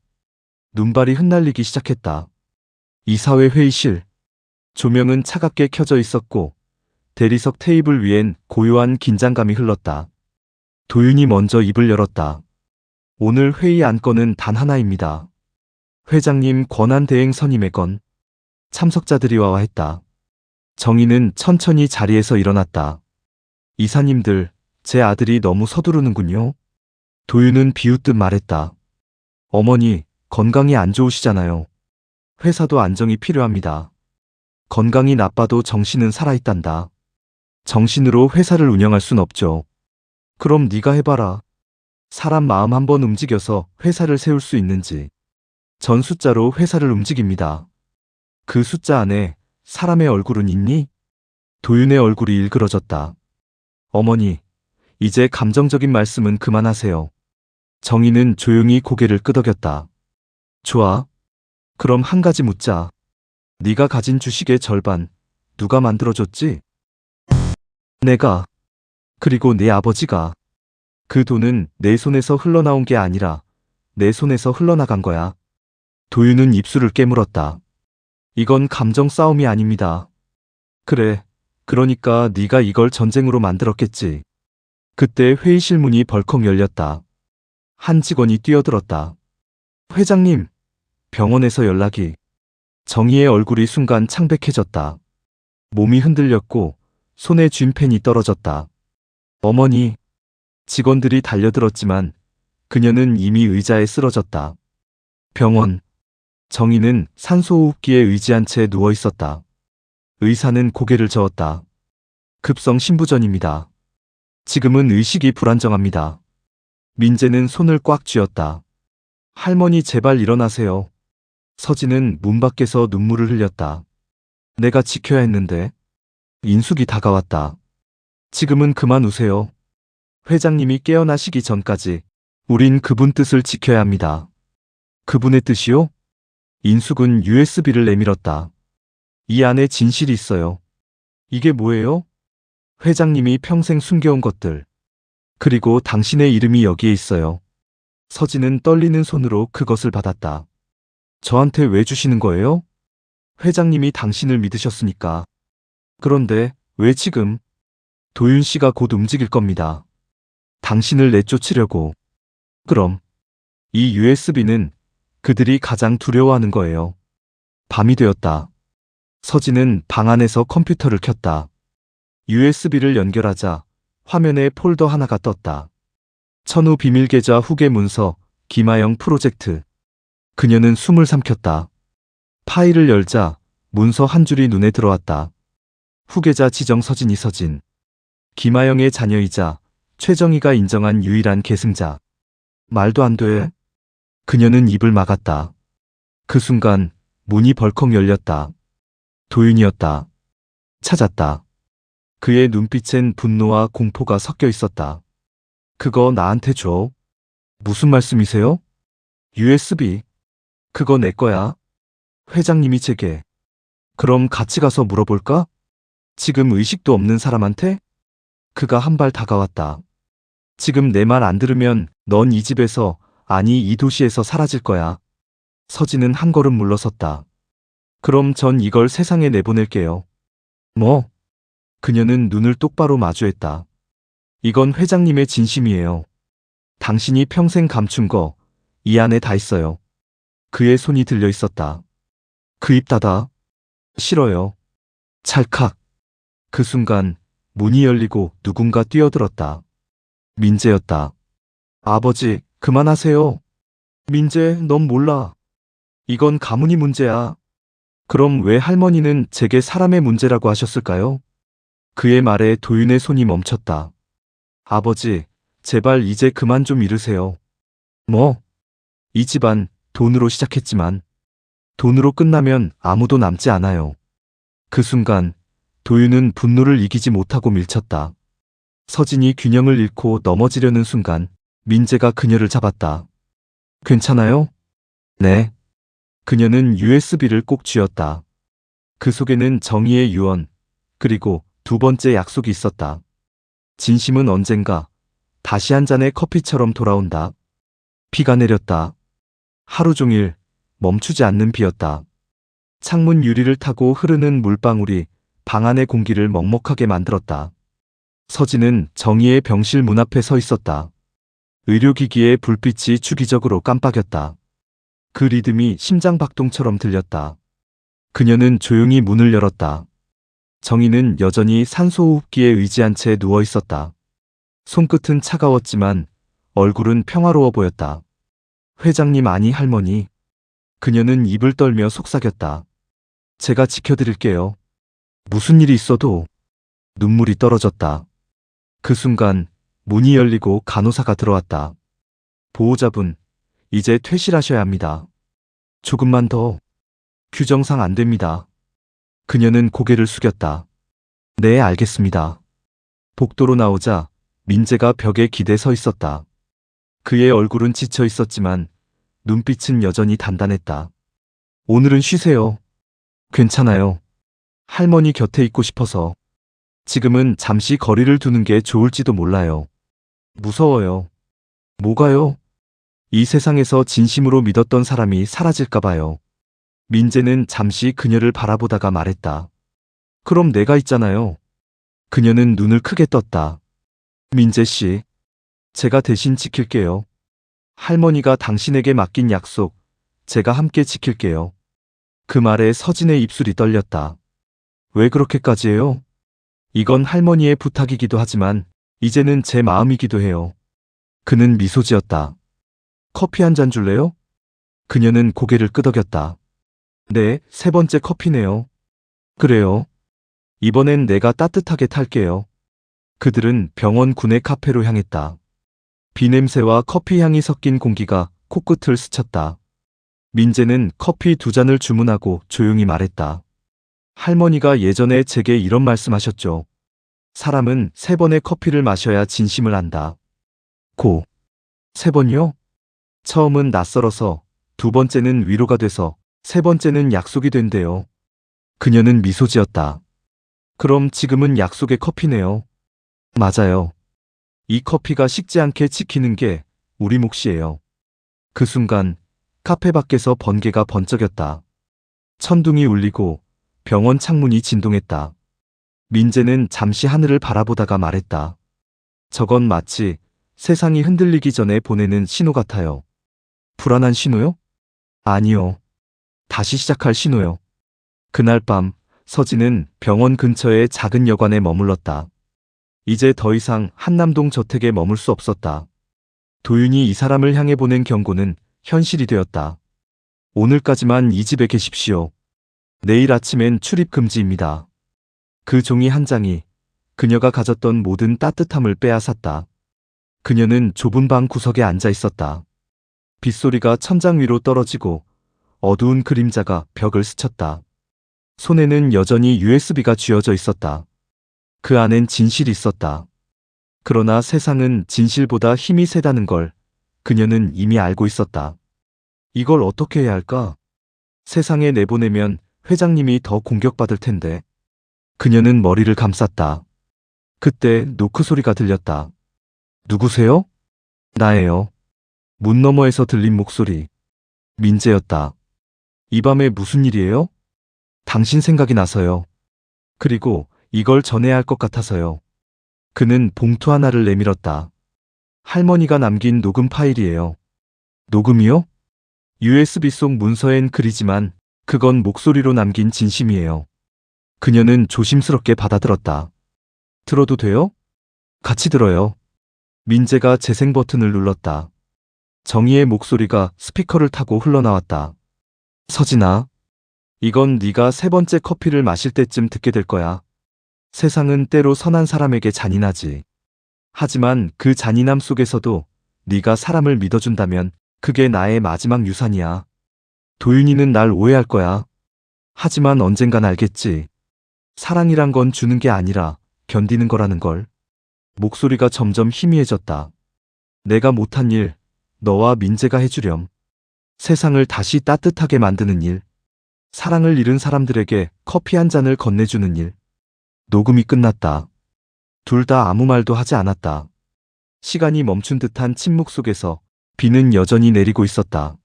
눈발이 흩날리기 시작했다. 이사회 회의실. 조명은 차갑게 켜져 있었고 대리석 테이블 위엔 고요한 긴장감이 흘렀다. 도윤이 먼저 입을 열었다. 오늘 회의 안건은 단 하나입니다. 회장님 권한대행 선임의 건. 참석자들이 와와했다. 정희는 천천히 자리에서 일어났다. 이사님들, 제 아들이 너무 서두르는군요. 도윤은 비웃듯 말했다. 어머니, 건강이 안 좋으시잖아요. 회사도 안정이 필요합니다. 건강이 나빠도 정신은 살아있단다. 정신으로 회사를 운영할 순 없죠. 그럼 네가 해봐라. 사람 마음 한번 움직여서 회사를 세울 수 있는지. 전 숫자로 회사를 움직입니다. 그 숫자 안에 사람의 얼굴은 있니? 도윤의 얼굴이 일그러졌다. 어머니, 이제 감정적인 말씀은 그만하세요. 정희는 조용히 고개를 끄덕였다. 좋아. 그럼 한 가지 묻자. 네가 가진 주식의 절반 누가 만들어줬지? 내가. 그리고 내 아버지가. 그 돈은 내 손에서 흘러나온 게 아니라 내 손에서 흘러나간 거야. 도윤은 입술을 깨물었다. 이건 감정 싸움이 아닙니다. 그래. 그러니까 네가 이걸 전쟁으로 만들었겠지. 그때 회의실 문이 벌컥 열렸다. 한 직원이 뛰어들었다. 회장님, 병원에서 연락이. 정희의 얼굴이 순간 창백해졌다. 몸이 흔들렸고 손에 쥔 펜이 떨어졌다. 어머니. 직원들이 달려들었지만 그녀는 이미 의자에 쓰러졌다. 병원. 정희는 산소호흡기에 의지한 채 누워 있었다. 의사는 고개를 저었다. 급성 심부전입니다. 지금은 의식이 불안정합니다. 민재는 손을 꽉 쥐었다. 할머니, 제발 일어나세요. 서진은 문 밖에서 눈물을 흘렸다. 내가 지켜야 했는데. 인숙이 다가왔다. 지금은 그만 우세요. 회장님이 깨어나시기 전까지 우린 그분 뜻을 지켜야 합니다. 그분의 뜻이요? 인숙은 USB를 내밀었다. 이 안에 진실이 있어요. 이게 뭐예요? 회장님이 평생 숨겨온 것들. 그리고 당신의 이름이 여기에 있어요. 서진은 떨리는 손으로 그것을 받았다. 저한테 왜 주시는 거예요? 회장님이 당신을 믿으셨으니까. 그런데 왜 지금? 도윤 씨가 곧 움직일 겁니다. 당신을 내쫓으려고. 그럼 이 USB는 그들이 가장 두려워하는 거예요. 밤이 되었다. 서진은 방 안에서 컴퓨터를 켰다. USB를 연결하자 화면에 폴더 하나가 떴다. 천우 비밀 계좌 후계 문서, 김하영 프로젝트. 그녀는 숨을 삼켰다. 파일을 열자 문서 한 줄이 눈에 들어왔다. 후계자 지정 서진이 서진. 김하영의 자녀이자 최정희가 인정한 유일한 계승자. 말도 안 돼. 그녀는 입을 막았다. 그 순간 문이 벌컥 열렸다. 도윤이었다. 찾았다. 그의 눈빛엔 분노와 공포가 섞여 있었다. 그거 나한테 줘. 무슨 말씀이세요? USB. 그거 내 거야. 회장님이 제게. 그럼 같이 가서 물어볼까? 지금 의식도 없는 사람한테? 그가 한 발 다가왔다. 지금 내 말 안 들으면 넌 이 집에서, 아니 이 도시에서 사라질 거야. 서진은 한 걸음 물러섰다. 그럼 전 이걸 세상에 내보낼게요. 뭐? 그녀는 눈을 똑바로 마주했다. 이건 회장님의 진심이에요. 당신이 평생 감춘 거, 이 안에 다 있어요. 그의 손이 들려 있었다. 그 입 닫아. 싫어요. 찰칵. 그 순간 문이 열리고 누군가 뛰어들었다. 민재였다. 아버지, 그만하세요. 민재, 넌 몰라. 이건 가문이 문제야. 그럼 왜 할머니는 제게 사람의 문제라고 하셨을까요? 그의 말에 도윤의 손이 멈췄다. 아버지, 제발 이제 그만 좀 이르세요. 뭐? 이 집안 돈으로 시작했지만 돈으로 끝나면 아무도 남지 않아요. 그 순간 도윤은 분노를 이기지 못하고 밀쳤다. 서진이 균형을 잃고 넘어지려는 순간 민재가 그녀를 잡았다. 괜찮아요? 네. 그녀는 USB를 꼭 쥐었다. 그 속에는 정의의 유언, 그리고 두 번째 약속이 있었다. 진심은 언젠가 다시 한 잔의 커피처럼 돌아온다. 비가 내렸다. 하루 종일 멈추지 않는 비였다. 창문 유리를 타고 흐르는 물방울이 방 안의 공기를 먹먹하게 만들었다. 서진은 정의의 병실 문 앞에 서 있었다. 의료기기의 불빛이 주기적으로 깜빡였다. 그 리듬이 심장박동처럼 들렸다. 그녀는 조용히 문을 열었다. 정희는 여전히 산소호흡기에 의지한 채 누워 있었다. 손끝은 차가웠지만 얼굴은 평화로워 보였다. 회장님 아니 할머니. 그녀는 입을 떨며 속삭였다. 제가 지켜드릴게요. 무슨 일이 있어도. 눈물이 떨어졌다. 그 순간 문이 열리고 간호사가 들어왔다. 보호자분, 이제 퇴실하셔야 합니다. 조금만 더. 규정상 안 됩니다. 그녀는 고개를 숙였다. 네, 알겠습니다. 복도로 나오자 민재가 벽에 기대 서 있었다. 그의 얼굴은 지쳐 있었지만 눈빛은 여전히 단단했다. 오늘은 쉬세요. 괜찮아요. 할머니 곁에 있고 싶어서. 지금은 잠시 거리를 두는 게 좋을지도 몰라요. 무서워요. 뭐가요? 이 세상에서 진심으로 믿었던 사람이 사라질까 봐요. 민재는 잠시 그녀를 바라보다가 말했다. 그럼 내가 있잖아요. 그녀는 눈을 크게 떴다. 민재 씨, 제가 대신 지킬게요. 할머니가 당신에게 맡긴 약속, 제가 함께 지킬게요. 그 말에 서진의 입술이 떨렸다. 왜 그렇게까지 해요? 이건 할머니의 부탁이기도 하지만 이제는 제 마음이기도 해요. 그는 미소 지었다. 커피 한 잔 줄래요? 그녀는 고개를 끄덕였다. 네, 세 번째 커피네요. 그래요. 이번엔 내가 따뜻하게 탈게요. 그들은 병원 구내 카페로 향했다. 비냄새와 커피 향이 섞인 공기가 코끝을 스쳤다. 민재는 커피 2잔을 주문하고 조용히 말했다. 할머니가 예전에 제게 이런 말씀하셨죠. 사람은 3번의 커피를 마셔야 진심을 안다. 고. 3번이요? 처음은 낯설어서, 2번째는 위로가 돼서, 3번째는 약속이 된대요. 그녀는 미소 지었다. 그럼 지금은 약속의 커피네요. 맞아요. 이 커피가 식지 않게 지키는 게 우리 몫이에요. 그 순간 카페 밖에서 번개가 번쩍였다. 천둥이 울리고 병원 창문이 진동했다. 민재는 잠시 하늘을 바라보다가 말했다. 저건 마치 세상이 흔들리기 전에 보내는 신호 같아요. 불안한 신호요? 아니요. 다시 시작할 신호요. 그날 밤 서진은 병원 근처의 작은 여관에 머물렀다. 이제 더 이상 한남동 저택에 머물 수 없었다. 도윤이 이 사람을 향해 보낸 경고는 현실이 되었다. 오늘까지만 이 집에 계십시오. 내일 아침엔 출입 금지입니다. 그 종이 한 장이 그녀가 가졌던 모든 따뜻함을 빼앗았다. 그녀는 좁은 방 구석에 앉아 있었다. 빗소리가 천장 위로 떨어지고 어두운 그림자가 벽을 스쳤다. 손에는 여전히 USB가 쥐어져 있었다. 그 안엔 진실이 있었다. 그러나 세상은 진실보다 힘이 세다는 걸 그녀는 이미 알고 있었다. 이걸 어떻게 해야 할까? 세상에 내보내면 회장님이 더 공격받을 텐데. 그녀는 머리를 감쌌다. 그때 노크 소리가 들렸다. 누구세요? 나예요. 문 너머에서 들린 목소리. 민재였다. 이 밤에 무슨 일이에요? 당신 생각이 나서요. 그리고 이걸 전해야 할 것 같아서요. 그는 봉투 하나를 내밀었다. 할머니가 남긴 녹음 파일이에요. 녹음이요? USB 속 문서엔 글이지만 그건 목소리로 남긴 진심이에요. 그녀는 조심스럽게 받아들었다. 들어도 돼요? 같이 들어요. 민재가 재생 버튼을 눌렀다. 정희의 목소리가 스피커를 타고 흘러나왔다. 서진아, 이건 네가 세 번째 커피를 마실 때쯤 듣게 될 거야. 세상은 때로 선한 사람에게 잔인하지. 하지만 그 잔인함 속에서도 네가 사람을 믿어준다면 그게 나의 마지막 유산이야. 도윤이는 날 오해할 거야. 하지만 언젠간 알겠지. 사랑이란 건 주는 게 아니라 견디는 거라는 걸. 목소리가 점점 희미해졌다. 내가 못한 일, 너와 민재가 해주렴. 세상을 다시 따뜻하게 만드는 일. 사랑을 잃은 사람들에게 커피 한 잔을 건네주는 일. 녹음이 끝났다. 둘 다 아무 말도 하지 않았다. 시간이 멈춘 듯한 침묵 속에서 비는 여전히 내리고 있었다.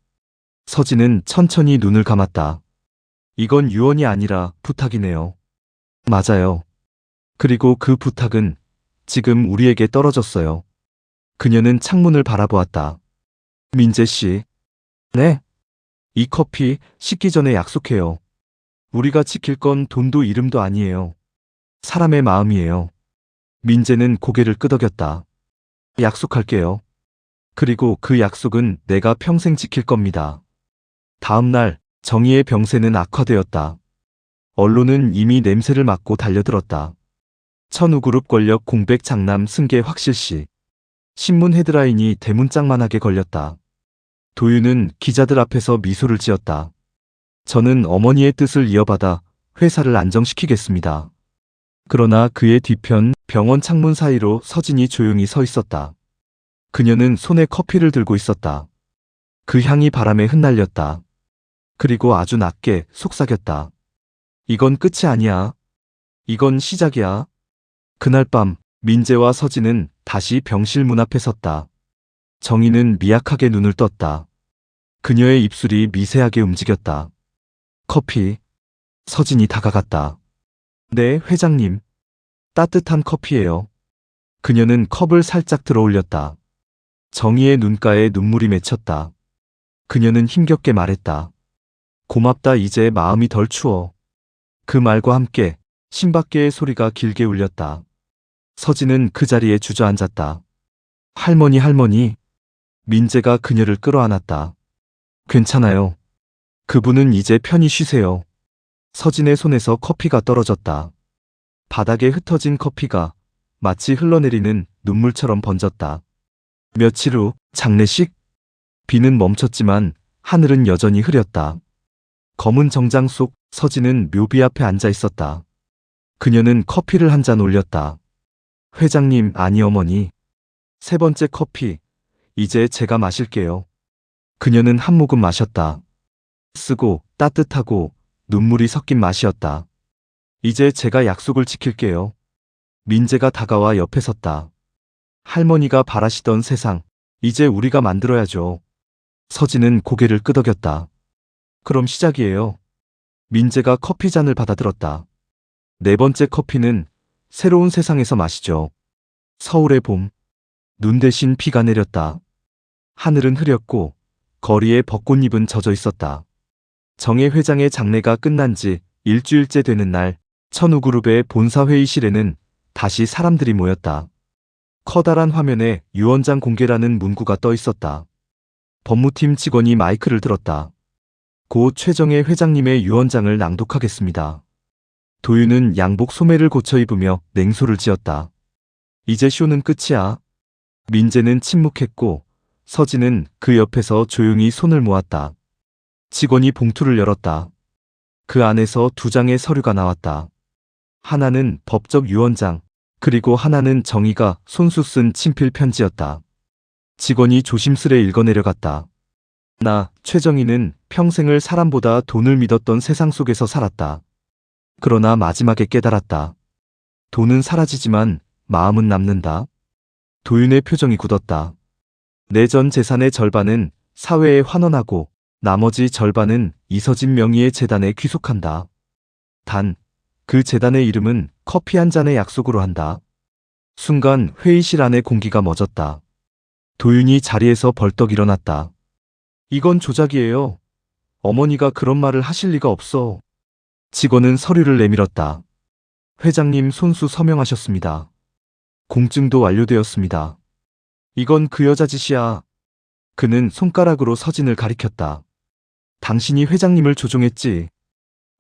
서진은 천천히 눈을 감았다. 이건 유언이 아니라 부탁이네요. 맞아요. 그리고 그 부탁은 지금 우리에게 떨어졌어요. 그녀는 창문을 바라보았다. 민재 씨. 네. 이 커피 식기 전에 약속해요. 우리가 지킬 건 돈도 이름도 아니에요. 사람의 마음이에요. 민재는 고개를 끄덕였다. 약속할게요. 그리고 그 약속은 내가 평생 지킬 겁니다. 다음 날 정희의 병세는 악화되었다. 언론은 이미 냄새를 맡고 달려들었다. 천우그룹 권력 공백 장남 승계 확실시. 신문 헤드라인이 대문짝만하게 걸렸다. 도윤은 기자들 앞에서 미소를 지었다. 저는 어머니의 뜻을 이어받아 회사를 안정시키겠습니다. 그러나 그의 뒤편 병원 창문 사이로 서진이 조용히 서 있었다. 그녀는 손에 커피를 들고 있었다. 그 향이 바람에 흩날렸다. 그리고 아주 낮게 속삭였다. 이건 끝이 아니야. 이건 시작이야. 그날 밤 민재와 서진은 다시 병실 문 앞에 섰다. 정희는 미약하게 눈을 떴다. 그녀의 입술이 미세하게 움직였다. 커피. 서진이 다가갔다. 네, 회장님. 따뜻한 커피예요. 그녀는 컵을 살짝 들어 올렸다. 정희의 눈가에 눈물이 맺혔다. 그녀는 힘겹게 말했다. 고맙다, 이제 마음이 덜 추워. 그 말과 함께 신밖의 소리가 길게 울렸다. 서진은 그 자리에 주저앉았다. 할머니. 민재가 그녀를 끌어안았다. 괜찮아요. 그분은 이제 편히 쉬세요. 서진의 손에서 커피가 떨어졌다. 바닥에 흩어진 커피가 마치 흘러내리는 눈물처럼 번졌다. 며칠 후 장례식? 비는 멈췄지만 하늘은 여전히 흐렸다. 검은 정장 속 서진은 묘비 앞에 앉아 있었다. 그녀는 커피를 한 잔 올렸다. 회장님, 아니 어머니. 세 번째 커피, 이제 제가 마실게요. 그녀는 한 모금 마셨다. 쓰고 따뜻하고 눈물이 섞인 맛이었다. 이제 제가 약속을 지킬게요. 민재가 다가와 옆에 섰다. 할머니가 바라시던 세상, 이제 우리가 만들어야죠. 서진은 고개를 끄덕였다. 그럼 시작이에요. 민재가 커피 잔을 받아들었다. 네 번째 커피는 새로운 세상에서 마시죠. 서울의 봄. 눈 대신 비가 내렸다. 하늘은 흐렸고 거리에 벚꽃잎은 젖어 있었다. 정혜 회장의 장례가 끝난 지 일주일째 되는 날, 천우그룹의 본사 회의실에는 다시 사람들이 모였다. 커다란 화면에 유언장 공개라는 문구가 떠 있었다. 법무팀 직원이 마이크를 들었다. 고 최정혜 회장님의 유언장을 낭독하겠습니다. 도윤은 양복 소매를 고쳐 입으며 냉소를 지었다. 이제 쇼는 끝이야. 민재는 침묵했고 서진은 그 옆에서 조용히 손을 모았다. 직원이 봉투를 열었다. 그 안에서 두 장의 서류가 나왔다. 하나는 법적 유언장, 그리고 하나는 정의가 손수 쓴 친필 편지였다. 직원이 조심스레 읽어내려갔다. 나, 최정희는 평생을 사람보다 돈을 믿었던 세상 속에서 살았다. 그러나 마지막에 깨달았다. 돈은 사라지지만 마음은 남는다. 도윤의 표정이 굳었다. 내 전 재산의 절반은 사회에 환원하고 나머지 절반은 이서진 명의의 재단에 귀속한다. 단, 그 재단의 이름은 커피 한 잔의 약속으로 한다. 순간 회의실 안의 공기가 멎었다. 도윤이 자리에서 벌떡 일어났다. 이건 조작이에요. 어머니가 그런 말을 하실 리가 없어. 직원은 서류를 내밀었다. 회장님 손수 서명하셨습니다. 공증도 완료되었습니다. 이건 그 여자 짓이야. 그는 손가락으로 서진을 가리켰다. 당신이 회장님을 조종했지.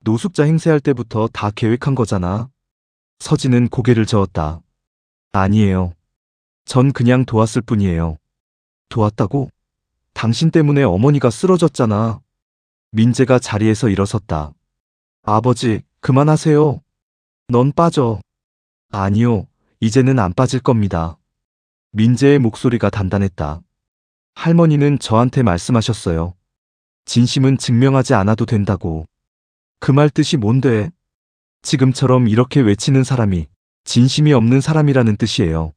노숙자 행세할 때부터 다 계획한 거잖아. 서진은 고개를 저었다. 아니에요. 전 그냥 도왔을 뿐이에요. 도왔다고? 당신 때문에 어머니가 쓰러졌잖아. 민재가 자리에서 일어섰다. 아버지, 그만하세요. 넌 빠져. 아니요, 이제는 안 빠질 겁니다. 민재의 목소리가 단단했다. 할머니는 저한테 말씀하셨어요. 진심은 증명하지 않아도 된다고. 그 말 뜻이 뭔데? 지금처럼 이렇게 외치는 사람이 진심이 없는 사람이라는 뜻이에요.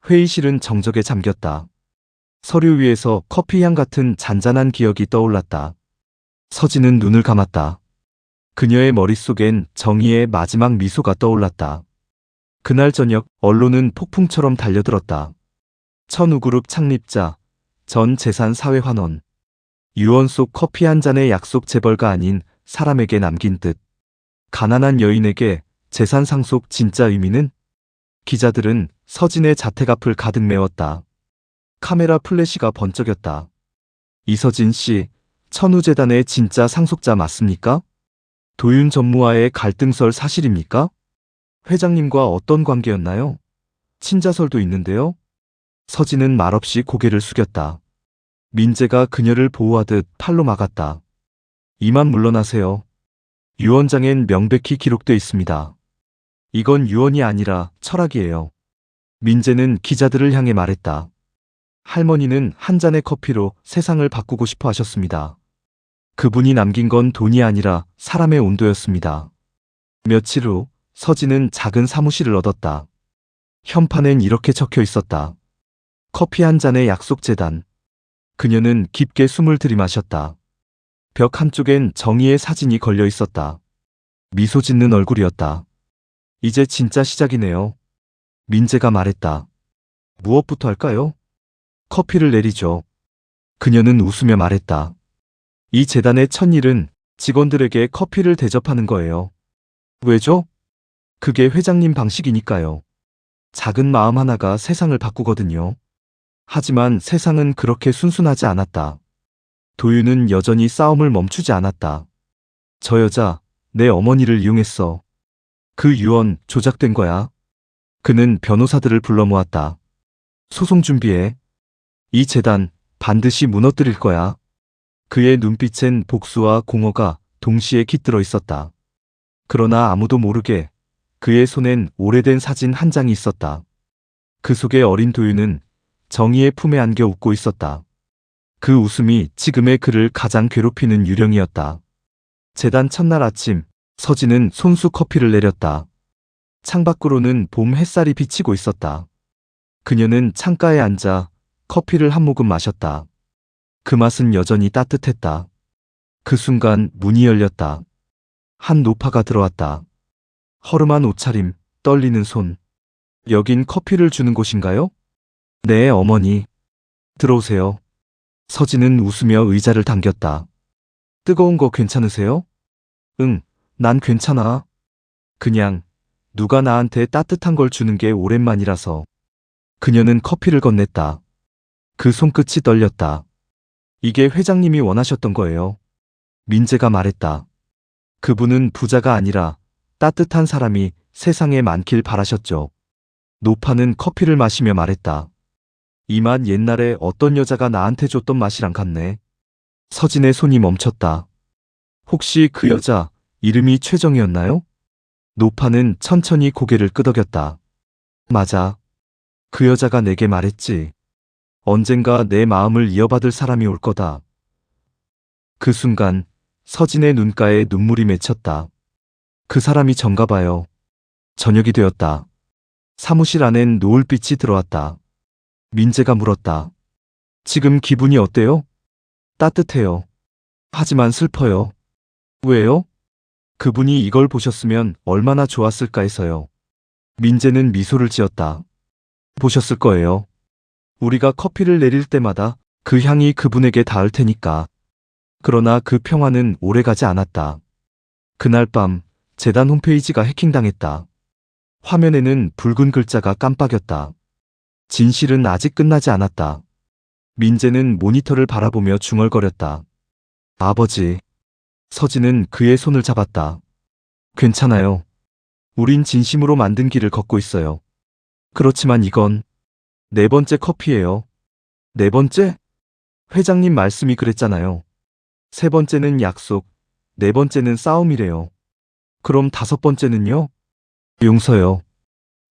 회의실은 정적에 잠겼다. 서류 위에서 커피향 같은 잔잔한 기억이 떠올랐다. 서진은 눈을 감았다. 그녀의 머릿속엔 정의의 마지막 미소가 떠올랐다. 그날 저녁 언론은 폭풍처럼 달려들었다. 천우그룹 창립자, 전 재산 사회 환원. 유언 속 커피 한 잔의 약속 재벌가 아닌 사람에게 남긴 뜻. 가난한 여인에게 재산 상속 진짜 의미는? 기자들은 서진의 자택 앞을 가득 메웠다. 카메라 플래시가 번쩍였다. 이서진 씨, 천우재단의 진짜 상속자 맞습니까? 도윤 전무와의 갈등설 사실입니까? 회장님과 어떤 관계였나요? 친자설도 있는데요. 서진은 말없이 고개를 숙였다. 민재가 그녀를 보호하듯 팔로 막았다. 이만 물러나세요. 유언장엔 명백히 기록돼 있습니다. 이건 유언이 아니라 철학이에요. 민재는 기자들을 향해 말했다. 할머니는 한 잔의 커피로 세상을 바꾸고 싶어 하셨습니다. 그분이 남긴 건 돈이 아니라 사람의 온도였습니다. 며칠 후 서진은 작은 사무실을 얻었다. 현판엔 이렇게 적혀 있었다. 커피 한 잔의 약속 재단. 그녀는 깊게 숨을 들이마셨다. 벽 한쪽엔 정의의 사진이 걸려 있었다. 미소 짓는 얼굴이었다. 이제 진짜 시작이네요. 민재가 말했다. 무엇부터 할까요? 커피를 내리죠. 그녀는 웃으며 말했다. 이 재단의 첫 일은 직원들에게 커피를 대접하는 거예요. 왜죠? 그게 회장님 방식이니까요. 작은 마음 하나가 세상을 바꾸거든요. 하지만 세상은 그렇게 순순하지 않았다. 도윤은 여전히 싸움을 멈추지 않았다. 저 여자, 내 어머니를 이용했어. 그 유언 조작된 거야. 그는 변호사들을 불러 모았다. 소송 준비해. 이 재단 반드시 무너뜨릴 거야. 그의 눈빛엔 복수와 공허가 동시에 깃들어 있었다. 그러나 아무도 모르게 그의 손엔 오래된 사진 한 장이 있었다. 그 속에 어린 도윤은 정의의 품에 안겨 웃고 있었다. 그 웃음이 지금의 그를 가장 괴롭히는 유령이었다. 재단 첫날 아침, 서진은 손수 커피를 내렸다. 창밖으로는 봄 햇살이 비치고 있었다. 그녀는 창가에 앉아 커피를 한 모금 마셨다. 그 맛은 여전히 따뜻했다. 그 순간 문이 열렸다. 한 노파가 들어왔다. 허름한 옷차림, 떨리는 손. 여긴 커피를 주는 곳인가요? 네, 어머니. 들어오세요. 서진은 웃으며 의자를 당겼다. 뜨거운 거 괜찮으세요? 응, 난 괜찮아. 그냥 누가 나한테 따뜻한 걸 주는 게 오랜만이라서. 그녀는 커피를 건넸다. 그 손끝이 떨렸다. 이게 회장님이 원하셨던 거예요. 민재가 말했다. 그분은 부자가 아니라 따뜻한 사람이 세상에 많길 바라셨죠. 노파는 커피를 마시며 말했다. 이 맛 옛날에 어떤 여자가 나한테 줬던 맛이랑 같네. 서진의 손이 멈췄다. 혹시 그 여자 이름이 최정이었나요? 노파는 천천히 고개를 끄덕였다. 맞아. 그 여자가 내게 말했지. 언젠가 내 마음을 이어받을 사람이 올 거다. 그 순간 서진의 눈가에 눈물이 맺혔다. 그 사람이 전가 봐요. 저녁이 되었다. 사무실 안엔 노을빛이 들어왔다. 민재가 물었다. 지금 기분이 어때요? 따뜻해요. 하지만 슬퍼요. 왜요? 그분이 이걸 보셨으면 얼마나 좋았을까 해서요. 민재는 미소를 지었다. 보셨을 거예요. 우리가 커피를 내릴 때마다 그 향이 그분에게 닿을 테니까. 그러나 그 평화는 오래가지 않았다. 그날 밤 재단 홈페이지가 해킹당했다. 화면에는 붉은 글자가 깜빡였다. 진실은 아직 끝나지 않았다. 민재는 모니터를 바라보며 중얼거렸다. 아버지. 서진은 그의 손을 잡았다. 괜찮아요. 우린 진심으로 만든 길을 걷고 있어요. 그렇지만 이건 네 번째 커피예요. 네 번째? 회장님 말씀이 그랬잖아요. 세 번째는 약속, 네 번째는 싸움이래요. 그럼 다섯 번째는요? 용서요.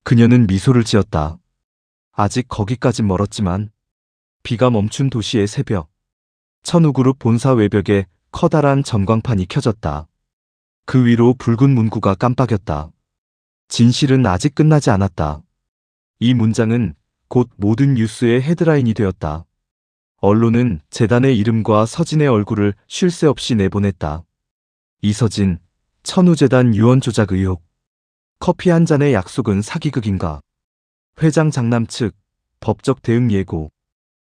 그녀는 미소를 지었다. 아직 거기까진 멀었지만 비가 멈춘 도시의 새벽. 천우그룹 본사 외벽에 커다란 전광판이 켜졌다. 그 위로 붉은 문구가 깜빡였다. 진실은 아직 끝나지 않았다. 이 문장은 곧 모든 뉴스의 헤드라인이 되었다. 언론은 재단의 이름과 서진의 얼굴을 쉴 새 없이 내보냈다. 이서진, 천우재단 유언 조작 의혹. 커피 한 잔의 약속은 사기극인가. 회장 장남 측, 법적 대응 예고.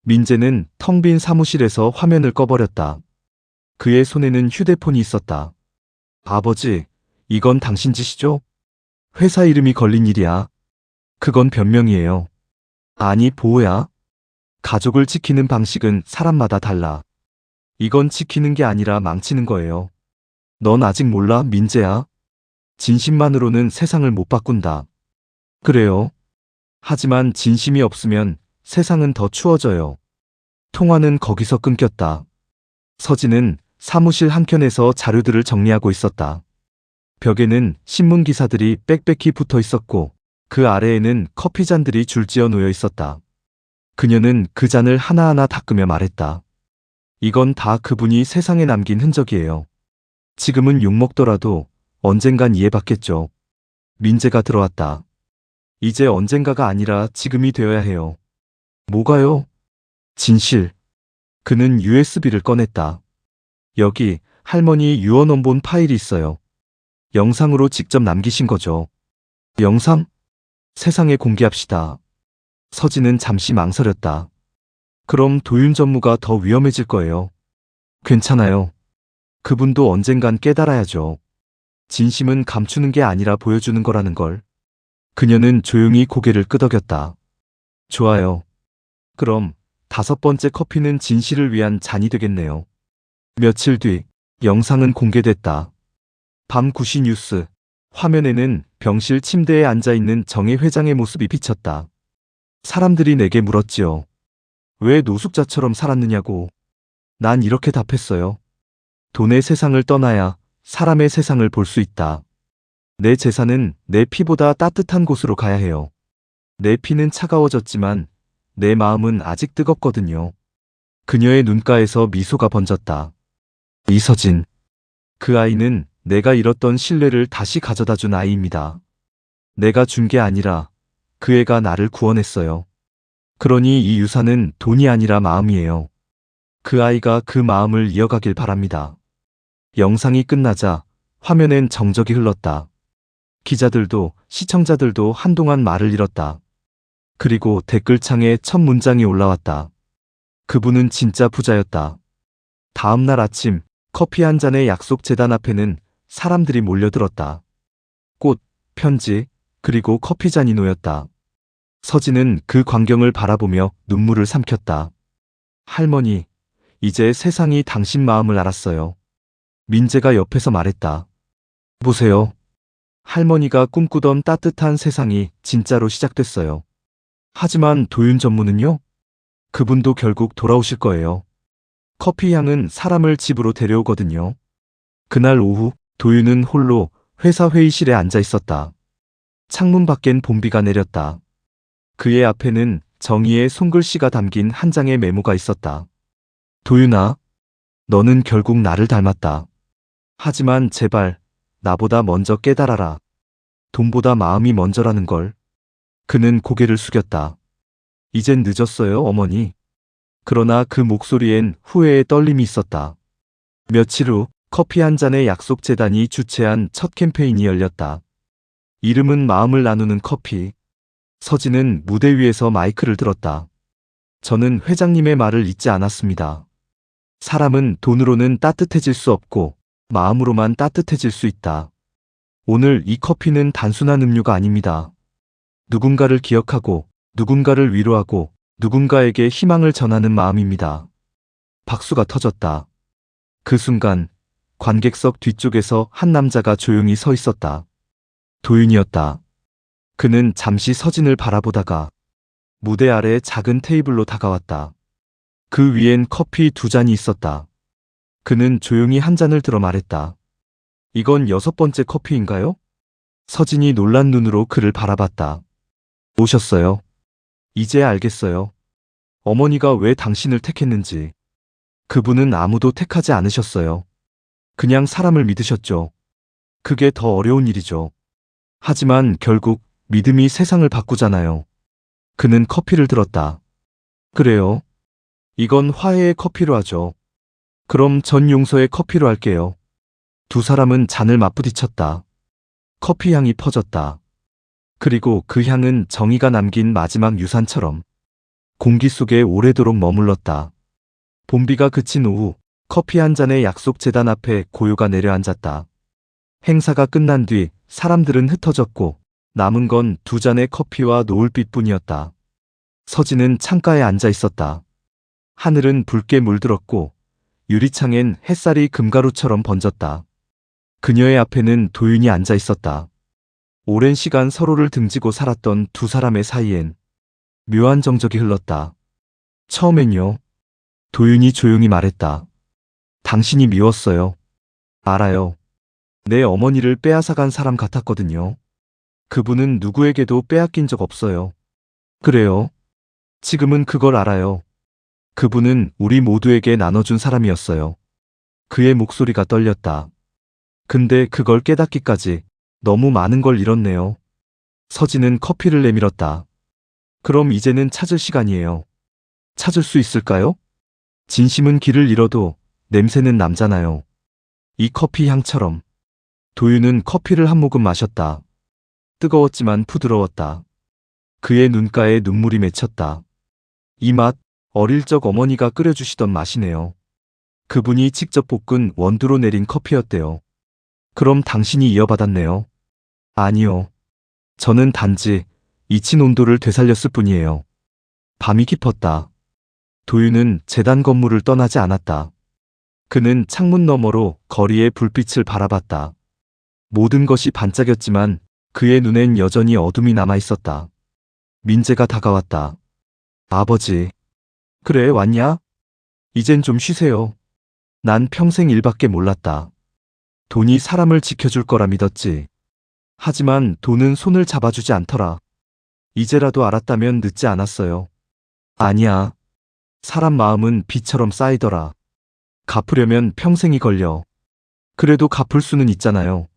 민재는 텅 빈 사무실에서 화면을 꺼버렸다. 그의 손에는 휴대폰이 있었다. 아버지, 이건 당신 짓이죠? 회사 이름이 걸린 일이야. 그건 변명이에요. 아니, 보호야. 가족을 지키는 방식은 사람마다 달라. 이건 지키는 게 아니라 망치는 거예요. 넌 아직 몰라, 민재야. 진심만으로는 세상을 못 바꾼다. 그래요. 하지만 진심이 없으면 세상은 더 추워져요. 통화는 거기서 끊겼다. 서진은 사무실 한켠에서 자료들을 정리하고 있었다. 벽에는 신문 기사들이 빽빽히 붙어 있었고 그 아래에는 커피잔들이 줄지어 놓여 있었다. 그녀는 그 잔을 하나하나 닦으며 말했다. 이건 다 그분이 세상에 남긴 흔적이에요. 지금은 욕먹더라도 언젠간 이해받겠죠. 민재가 들어왔다. 이제 언젠가가 아니라 지금이 되어야 해요. 뭐가요? 진실. 그는 USB를 꺼냈다. 여기 할머니 유언 원본 파일이 있어요. 영상으로 직접 남기신 거죠. 영상? 세상에 공개합시다. 서진은 잠시 망설였다. 그럼 도윤 전무가 더 위험해질 거예요. 괜찮아요. 그분도 언젠간 깨달아야죠. 진심은 감추는 게 아니라 보여주는 거라는 걸. 그녀는 조용히 고개를 끄덕였다. 좋아요. 그럼 다섯 번째 커피는 진실을 위한 잔이 되겠네요. 며칠 뒤 영상은 공개됐다. 밤 9시 뉴스. 화면에는 병실 침대에 앉아있는 정혜 회장의 모습이 비쳤다. 사람들이 내게 물었지요. 왜 노숙자처럼 살았느냐고. 난 이렇게 답했어요. 돈의 세상을 떠나야 사람의 세상을 볼 수 있다. 내 재산은 내 피보다 따뜻한 곳으로 가야 해요. 내 피는 차가워졌지만 내 마음은 아직 뜨겁거든요. 그녀의 눈가에서 미소가 번졌다. 이서진. 그 아이는 내가 잃었던 신뢰를 다시 가져다 준 아이입니다. 내가 준 게 아니라 그 애가 나를 구원했어요. 그러니 이 유산은 돈이 아니라 마음이에요. 그 아이가 그 마음을 이어가길 바랍니다. 영상이 끝나자 화면엔 정적이 흘렀다. 기자들도 시청자들도 한동안 말을 잃었다. 그리고 댓글창에 첫 문장이 올라왔다. 그분은 진짜 부자였다. 다음 날 아침 커피 한 잔의 약속 재단 앞에는 사람들이 몰려들었다. 꽃, 편지, 그리고 커피잔이 놓였다. 서진은 그 광경을 바라보며 눈물을 삼켰다. 할머니, 이제 세상이 당신 마음을 알았어요. 민재가 옆에서 말했다. 보세요. 할머니가 꿈꾸던 따뜻한 세상이 진짜로 시작됐어요. 하지만 도윤 전무는요? 그분도 결국 돌아오실 거예요. 커피 향은 사람을 집으로 데려오거든요. 그날 오후 도윤은 홀로 회사 회의실에 앉아 있었다. 창문 밖엔 봄비가 내렸다. 그의 앞에는 정의의 손글씨가 담긴 한 장의 메모가 있었다. 도윤아, 너는 결국 나를 닮았다. 하지만 제발 나보다 먼저 깨달아라. 돈보다 마음이 먼저라는 걸. 그는 고개를 숙였다. 이젠 늦었어요, 어머니. 그러나 그 목소리엔 후회의 떨림이 있었다. 며칠 후 커피 한 잔의 약속 재단이 주최한 첫 캠페인이 열렸다. 이름은 마음을 나누는 커피. 서진은 무대 위에서 마이크를 들었다. 저는 회장님의 말을 잊지 않았습니다. 사람은 돈으로는 따뜻해질 수 없고 마음으로만 따뜻해질 수 있다. 오늘 이 커피는 단순한 음료가 아닙니다. 누군가를 기억하고 누군가를 위로하고 누군가에게 희망을 전하는 마음입니다. 박수가 터졌다. 그 순간 관객석 뒤쪽에서 한 남자가 조용히 서 있었다. 도윤이었다. 그는 잠시 서진을 바라보다가 무대 아래 작은 테이블로 다가왔다. 그 위엔 커피 2잔이 있었다. 그는 조용히 한 잔을 들어 말했다. 이건 6번째 커피인가요? 서진이 놀란 눈으로 그를 바라봤다. 오셨어요. 이제 알겠어요. 어머니가 왜 당신을 택했는지. 그분은 아무도 택하지 않으셨어요. 그냥 사람을 믿으셨죠. 그게 더 어려운 일이죠. 하지만 결국 믿음이 세상을 바꾸잖아요. 그는 커피를 들었다. 그래요. 이건 화해의 커피로 하죠. 그럼 전 용서의 커피로 할게요. 두 사람은 잔을 맞부딪혔다. 커피 향이 퍼졌다. 그리고 그 향은 정의가 남긴 마지막 유산처럼 공기 속에 오래도록 머물렀다. 봄비가 그친 오후 커피 한 잔의 약속 재단 앞에 고요가 내려앉았다. 행사가 끝난 뒤 사람들은 흩어졌고 남은 건 2잔의 커피와 노을빛뿐이었다. 서진은 창가에 앉아 있었다. 하늘은 붉게 물들었고 유리창엔 햇살이 금가루처럼 번졌다. 그녀의 앞에는 도윤이 앉아 있었다. 오랜 시간 서로를 등지고 살았던 두 사람의 사이엔 묘한 정적이 흘렀다. 처음엔요. 도윤이 조용히 말했다. 당신이 미웠어요. 알아요. 내 어머니를 빼앗아간 사람 같았거든요. 그분은 누구에게도 빼앗긴 적 없어요. 그래요. 지금은 그걸 알아요. 그분은 우리 모두에게 나눠준 사람이었어요. 그의 목소리가 떨렸다. 근데 그걸 깨닫기까지 너무 많은 걸 잃었네요. 서진은 커피를 내밀었다. 그럼 이제는 찾을 시간이에요. 찾을 수 있을까요? 진심은 길을 잃어도 냄새는 남잖아요. 이 커피 향처럼. 도윤은 커피를 한 모금 마셨다. 뜨거웠지만 부드러웠다. 그의 눈가에 눈물이 맺혔다. 이 맛, 어릴 적 어머니가 끓여주시던 맛이네요. 그분이 직접 볶은 원두로 내린 커피였대요. 그럼 당신이 이어받았네요. 아니요. 저는 단지 잊힌 온도를 되살렸을 뿐이에요. 밤이 깊었다. 도윤은 재단 건물을 떠나지 않았다. 그는 창문 너머로 거리의 불빛을 바라봤다. 모든 것이 반짝였지만 그의 눈엔 여전히 어둠이 남아 있었다. 민재가 다가왔다. 아버지. 그래, 왔냐? 이젠 좀 쉬세요. 난 평생 일밖에 몰랐다. 돈이 사람을 지켜줄 거라 믿었지. 하지만 돈은 손을 잡아주지 않더라. 이제라도 알았다면 늦지 않았어요. 아니야. 사람 마음은 비처럼 쌓이더라. 갚으려면 평생이 걸려. 그래도 갚을 수는 있잖아요.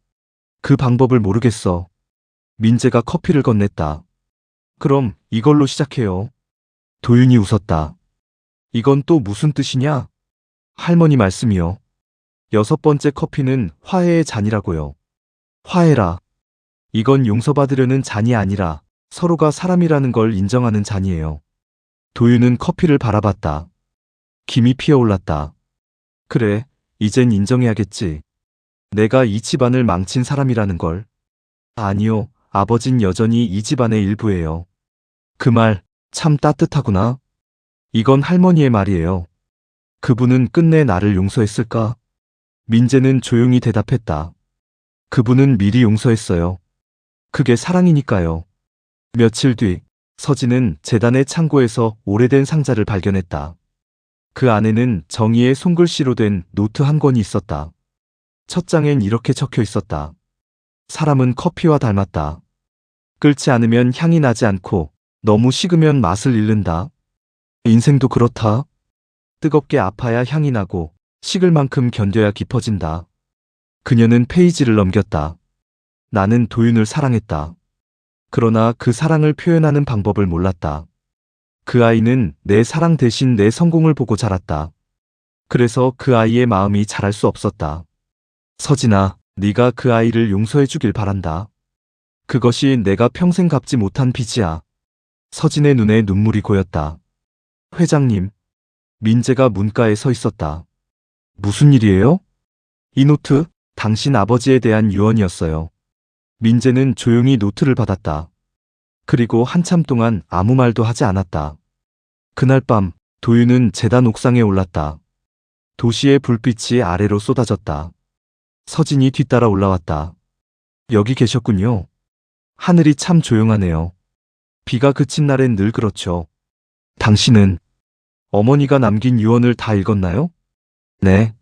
그 방법을 모르겠어. 민재가 커피를 건넸다. 그럼 이걸로 시작해요. 도윤이 웃었다. 이건 또 무슨 뜻이냐? 할머니 말씀이요. 6번째 커피는 화해의 잔이라고요. 화해라. 이건 용서받으려는 잔이 아니라 서로가 사람이라는 걸 인정하는 잔이에요. 도윤은 커피를 바라봤다. 김이 피어올랐다. 그래, 이젠 인정해야겠지. 내가 이 집안을 망친 사람이라는 걸. 아니요, 아버진 여전히 이 집안의 일부예요. 그 말, 참 따뜻하구나. 이건 할머니의 말이에요. 그분은 끝내 나를 용서했을까? 민재는 조용히 대답했다. 그분은 미리 용서했어요. 그게 사랑이니까요. 며칠 뒤, 서진은 재단의 창고에서 오래된 상자를 발견했다. 그 안에는 정희의 손글씨로 된 노트 한 권이 있었다. 첫 장엔 이렇게 적혀 있었다. 사람은 커피와 닮았다. 끓지 않으면 향이 나지 않고 너무 식으면 맛을 잃는다. 인생도 그렇다. 뜨겁게 아파야 향이 나고 식을 만큼 견뎌야 깊어진다. 그녀는 페이지를 넘겼다. 나는 도윤을 사랑했다. 그러나 그 사랑을 표현하는 방법을 몰랐다. 그 아이는 내 사랑 대신 내 성공을 보고 자랐다. 그래서 그 아이의 마음이 자랄 수 없었다. 서진아, 네가 그 아이를 용서해 주길 바란다. 그것이 내가 평생 갚지 못한 빚이야. 서진의 눈에 눈물이 고였다. 회장님, 민재가 문가에 서 있었다. 무슨 일이에요? 이 노트, 당신 아버지에 대한 유언이었어요. 민재는 조용히 노트를 받았다. 그리고 한참 동안 아무 말도 하지 않았다. 그날 밤, 도윤은 재단 옥상에 올랐다. 도시의 불빛이 아래로 쏟아졌다. 서진이 뒤따라 올라왔다. 여기 계셨군요. 하늘이 참 조용하네요. 비가 그친 날엔 늘 그렇죠. 당신은 어머니가 남긴 유언을 다 읽었나요? 네.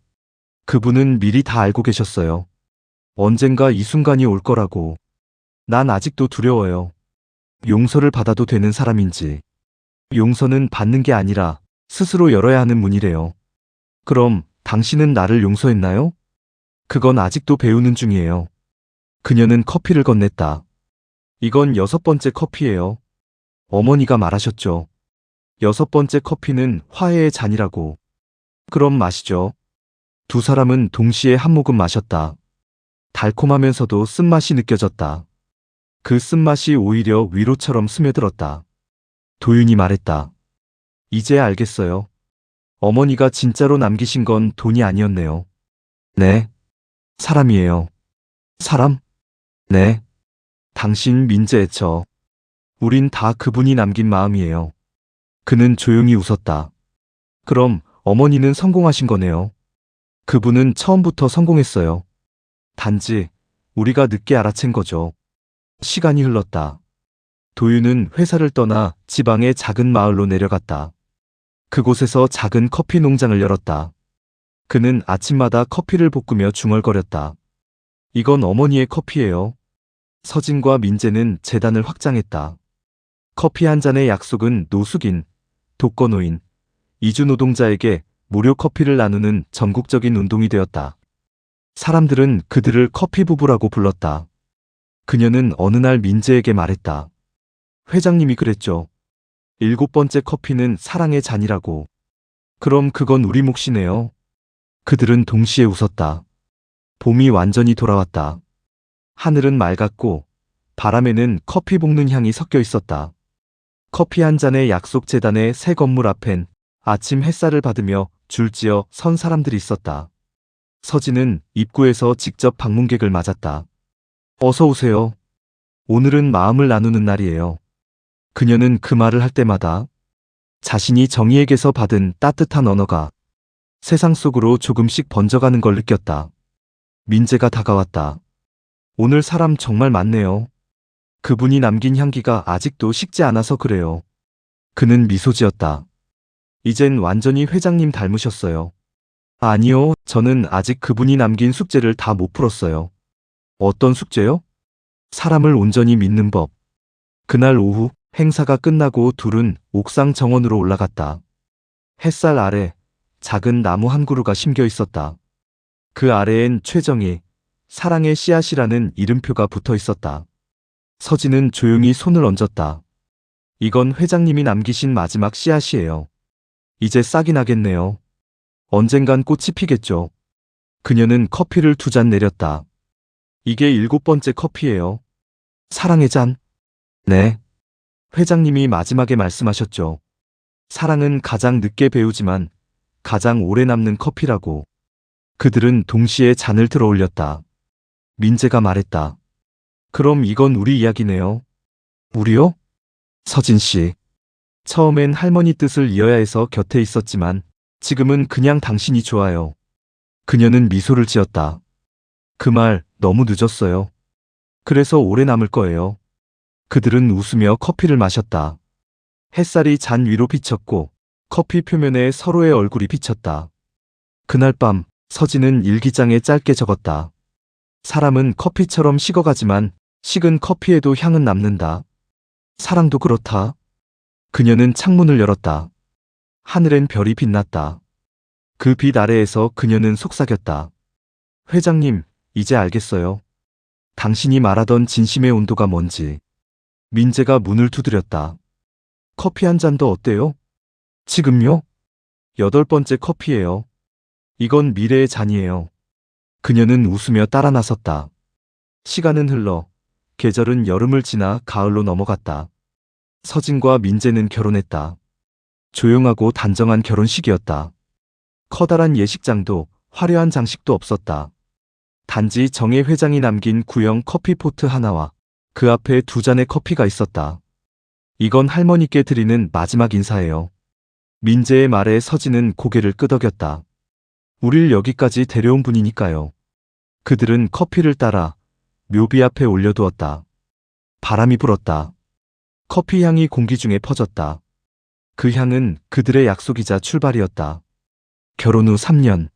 그분은 미리 다 알고 계셨어요. 언젠가 이 순간이 올 거라고. 난 아직도 두려워요. 용서를 받아도 되는 사람인지. 용서는 받는 게 아니라 스스로 열어야 하는 문이래요. 그럼 당신은 나를 용서했나요? 그건 아직도 배우는 중이에요. 그녀는 커피를 건넸다. 이건 6번째 커피예요. 어머니가 말하셨죠. 6번째 커피는 화해의 잔이라고. 그럼 마시죠. 두 사람은 동시에 한 모금 마셨다. 달콤하면서도 쓴맛이 느껴졌다. 그 쓴맛이 오히려 위로처럼 스며들었다. 도윤이 말했다. 이제 알겠어요. 어머니가 진짜로 남기신 건 돈이 아니었네요. 네. 사람이에요. 사람? 네. 당신 민재의 저. 우린 다 그분이 남긴 마음이에요. 그는 조용히 웃었다. 그럼 어머니는 성공하신 거네요. 그분은 처음부터 성공했어요. 단지 우리가 늦게 알아챈 거죠. 시간이 흘렀다. 도윤은 회사를 떠나 지방의 작은 마을로 내려갔다. 그곳에서 작은 커피 농장을 열었다. 그는 아침마다 커피를 볶으며 중얼거렸다. 이건 어머니의 커피예요. 서진과 민재는 재단을 확장했다. 커피 한 잔의 약속은 노숙인, 독거노인, 이주 노동자에게 무료 커피를 나누는 전국적인 운동이 되었다. 사람들은 그들을 커피 부부라고 불렀다. 그녀는 어느 날 민재에게 말했다. 회장님이 그랬죠. 7번째 커피는 사랑의 잔이라고. 그럼 그건 우리 몫이네요. 그들은 동시에 웃었다. 봄이 완전히 돌아왔다. 하늘은 맑았고 바람에는 커피 볶는 향이 섞여 있었다. 커피 한 잔의 약속 재단의 새 건물 앞엔 아침 햇살을 받으며 줄지어 선 사람들이 있었다. 서진은 입구에서 직접 방문객을 맞았다. 어서 오세요. 오늘은 마음을 나누는 날이에요. 그녀는 그 말을 할 때마다 자신이 정희에게서 받은 따뜻한 언어가 세상 속으로 조금씩 번져가는 걸 느꼈다. 민재가 다가왔다. 오늘 사람 정말 많네요. 그분이 남긴 향기가 아직도 식지 않아서 그래요. 그는 미소 지었다. 이젠 완전히 회장님 닮으셨어요. 아니요, 저는 아직 그분이 남긴 숙제를 다 못 풀었어요. 어떤 숙제요? 사람을 온전히 믿는 법. 그날 오후 행사가 끝나고 둘은 옥상 정원으로 올라갔다. 햇살 아래 작은 나무 한 그루가 심겨 있었다. 그 아래엔 최정희, 사랑의 씨앗이라는 이름표가 붙어 있었다. 서진은 조용히 손을 얹었다. 이건 회장님이 남기신 마지막 씨앗이에요. 이제 싹이 나겠네요. 언젠간 꽃이 피겠죠. 그녀는 커피를 2잔 내렸다. 이게 7번째 커피예요. 사랑의 잔? 네. 회장님이 마지막에 말씀하셨죠. 사랑은 가장 늦게 배우지만 가장 오래 남는 커피라고. 그들은 동시에 잔을 들어 올렸다. 민재가 말했다. 그럼 이건 우리 이야기네요. 우리요? 서진 씨. 처음엔 할머니 뜻을 이어야 해서 곁에 있었지만 지금은 그냥 당신이 좋아요. 그녀는 미소를 지었다. 그 말 너무 늦었어요. 그래서 오래 남을 거예요. 그들은 웃으며 커피를 마셨다. 햇살이 잔 위로 비쳤고 커피 표면에 서로의 얼굴이 비쳤다. 그날 밤 서진은 일기장에 짧게 적었다. 사람은 커피처럼 식어가지만 식은 커피에도 향은 남는다. 사랑도 그렇다. 그녀는 창문을 열었다. 하늘엔 별이 빛났다. 그 빛 아래에서 그녀는 속삭였다. 회장님, 이제 알겠어요. 당신이 말하던 진심의 온도가 뭔지. 민재가 문을 두드렸다. 커피 한 잔 더 어때요? 지금요? 8번째 커피예요. 이건 미래의 잔이에요. 그녀는 웃으며 따라 나섰다. 시간은 흘러 계절은 여름을 지나 가을로 넘어갔다. 서진과 민재는 결혼했다. 조용하고 단정한 결혼식이었다. 커다란 예식장도 화려한 장식도 없었다. 단지 정혜 회장이 남긴 구형 커피포트 하나와 그 앞에 2잔의 커피가 있었다. 이건 할머니께 드리는 마지막 인사예요. 민재의 말에 서진은 고개를 끄덕였다. 우릴 여기까지 데려온 분이니까요. 그들은 커피를 따라 묘비 앞에 올려두었다. 바람이 불었다. 커피 향이 공기 중에 퍼졌다. 그 향은 그들의 약속이자 출발이었다. 결혼 후 3년.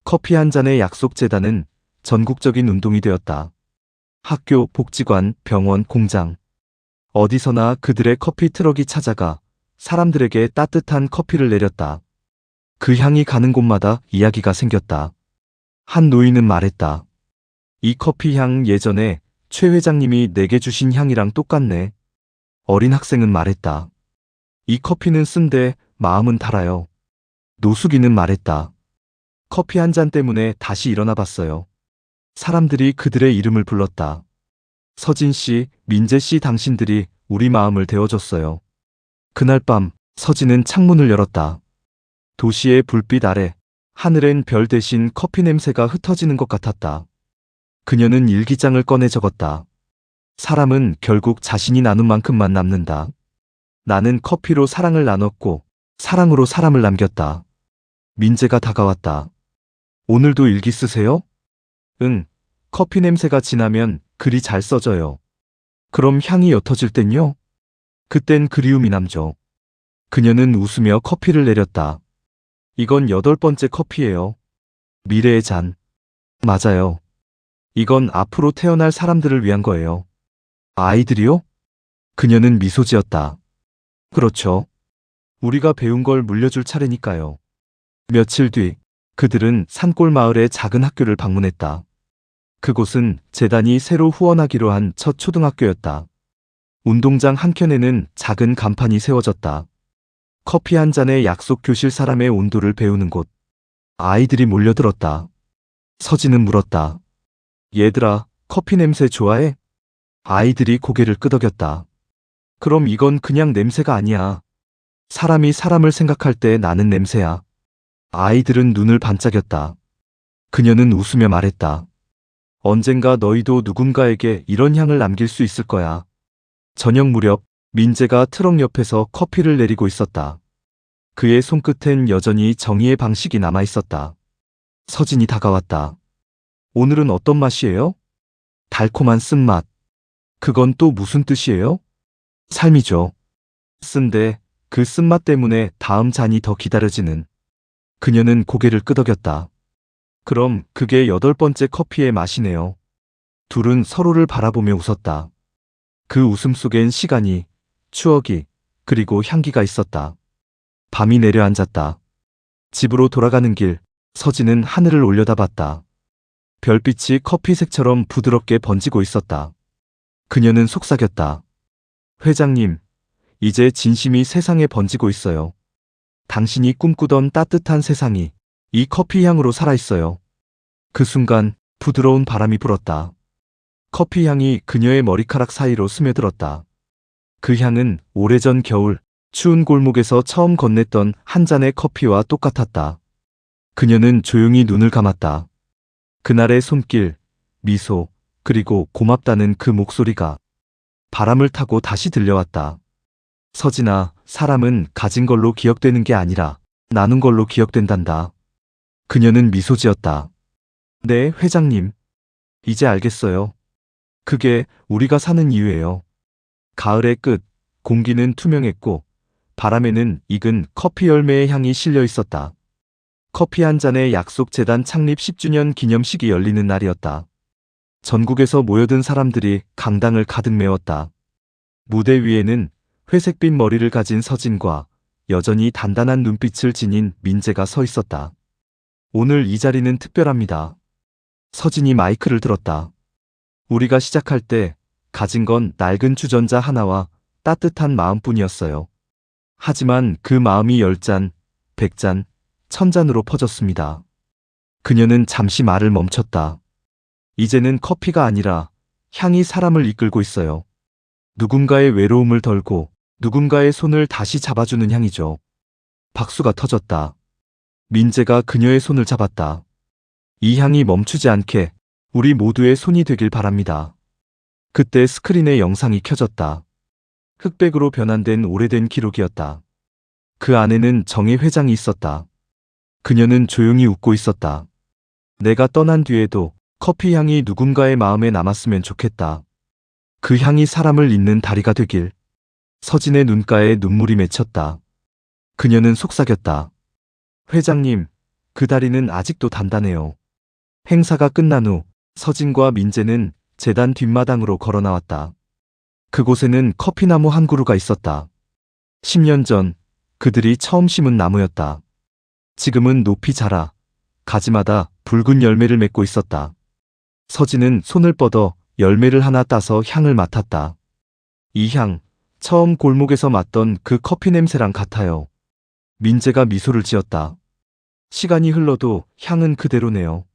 커피 한 잔의 약속 재단은 전국적인 운동이 되었다. 학교, 복지관, 병원, 공장. 어디서나 그들의 커피 트럭이 찾아가 사람들에게 따뜻한 커피를 내렸다. 그 향이 가는 곳마다 이야기가 생겼다. 한 노인은 말했다. 이 커피 향 예전에 최 회장님이 내게 주신 향이랑 똑같네. 어린 학생은 말했다. 이 커피는 쓴데 마음은 달아요. 노숙인은 말했다. 커피 한 잔 때문에 다시 일어나 봤어요. 사람들이 그들의 이름을 불렀다. 서진 씨, 민재 씨 당신들이 우리 마음을 데워줬어요. 그날 밤 서진은 창문을 열었다. 도시의 불빛 아래 하늘엔 별 대신 커피 냄새가 흩어지는 것 같았다. 그녀는 일기장을 꺼내 적었다. 사람은 결국 자신이 나눈 만큼만 남는다. 나는 커피로 사랑을 나눴고 사랑으로 사람을 남겼다. 민재가 다가왔다. 오늘도 일기 쓰세요? 응. 커피 냄새가 진하면 글이 잘 써져요. 그럼 향이 옅어질 땐요? 그땐 그리움이 남죠. 그녀는 웃으며 커피를 내렸다. 이건 8번째 커피예요. 미래의 잔. 맞아요. 이건 앞으로 태어날 사람들을 위한 거예요. 아이들이요? 그녀는 미소 지었다. 그렇죠. 우리가 배운 걸 물려줄 차례니까요. 며칠 뒤 그들은 산골 마을의 작은 학교를 방문했다. 그곳은 재단이 새로 후원하기로 한 첫 초등학교였다. 운동장 한켠에는 작은 간판이 세워졌다. 커피 한 잔의 약속 교실 사람의 온도를 배우는 곳. 아이들이 몰려들었다. 서진은 물었다. 얘들아, 커피 냄새 좋아해? 아이들이 고개를 끄덕였다. 그럼 이건 그냥 냄새가 아니야. 사람이 사람을 생각할 때 나는 냄새야. 아이들은 눈을 반짝였다. 그녀는 웃으며 말했다. 언젠가 너희도 누군가에게 이런 향을 남길 수 있을 거야. 저녁 무렵 민재가 트럭 옆에서 커피를 내리고 있었다. 그의 손끝엔 여전히 정의의 방식이 남아 있었다. 서진이 다가왔다. 오늘은 어떤 맛이에요? 달콤한 쓴맛. 그건 또 무슨 뜻이에요? 삶이죠. 쓴데 그 쓴맛 때문에 다음 잔이 더 기다려지는. 그녀는 고개를 끄덕였다. 그럼 그게 8번째 커피의 맛이네요. 둘은 서로를 바라보며 웃었다. 그 웃음 속엔 시간이, 추억이, 그리고 향기가 있었다. 밤이 내려앉았다. 집으로 돌아가는 길, 서진은 하늘을 올려다봤다. 별빛이 커피색처럼 부드럽게 번지고 있었다. 그녀는 속삭였다. 회장님, 이제 진심이 세상에 번지고 있어요. 당신이 꿈꾸던 따뜻한 세상이 이 커피 향으로 살아있어요. 그 순간 부드러운 바람이 불었다. 커피 향이 그녀의 머리카락 사이로 스며들었다. 그 향은 오래전 겨울 추운 골목에서 처음 건넸던 한 잔의 커피와 똑같았다. 그녀는 조용히 눈을 감았다. 그날의 손길, 미소, 그리고 고맙다는 그 목소리가 바람을 타고 다시 들려왔다. 서진아, 사람은 가진 걸로 기억되는 게 아니라 나눈 걸로 기억된단다. 그녀는 미소 지었다. 네, 회장님. 이제 알겠어요. 그게 우리가 사는 이유예요. 가을의 끝, 공기는 투명했고 바람에는 익은 커피 열매의 향이 실려 있었다. 커피 한 잔의 약속 재단 창립 10주년 기념식이 열리는 날이었다. 전국에서 모여든 사람들이 강당을 가득 메웠다. 무대 위에는 회색빛 머리를 가진 서진과 여전히 단단한 눈빛을 지닌 민재가 서 있었다. 오늘 이 자리는 특별합니다. 서진이 마이크를 들었다. 우리가 시작할 때 가진 건 낡은 주전자 하나와 따뜻한 마음뿐이었어요. 하지만 그 마음이 10잔, 100잔, 1000잔으로 퍼졌습니다. 그녀는 잠시 말을 멈췄다. 이제는 커피가 아니라 향이 사람을 이끌고 있어요. 누군가의 외로움을 덜고 누군가의 손을 다시 잡아주는 향이죠. 박수가 터졌다. 민재가 그녀의 손을 잡았다. 이 향이 멈추지 않게 우리 모두의 손이 되길 바랍니다. 그때 스크린에 영상이 켜졌다. 흑백으로 변환된 오래된 기록이었다. 그 안에는 정혜 회장이 있었다. 그녀는 조용히 웃고 있었다. 내가 떠난 뒤에도 커피 향이 누군가의 마음에 남았으면 좋겠다. 그 향이 사람을 잇는 다리가 되길. 서진의 눈가에 눈물이 맺혔다. 그녀는 속삭였다. 회장님, 그 다리는 아직도 단단해요. 행사가 끝난 후 서진과 민재는 재단 뒷마당으로 걸어 나왔다. 그곳에는 커피나무 한 그루가 있었다. 10년 전 그들이 처음 심은 나무였다. 지금은 높이 자라 가지마다 붉은 열매를 맺고 있었다. 서진은 손을 뻗어 열매를 하나 따서 향을 맡았다. 이 향, 처음 골목에서 맡던 그 커피 냄새랑 같아요. 민재가 미소를 지었다. 시간이 흘러도 향은 그대로네요.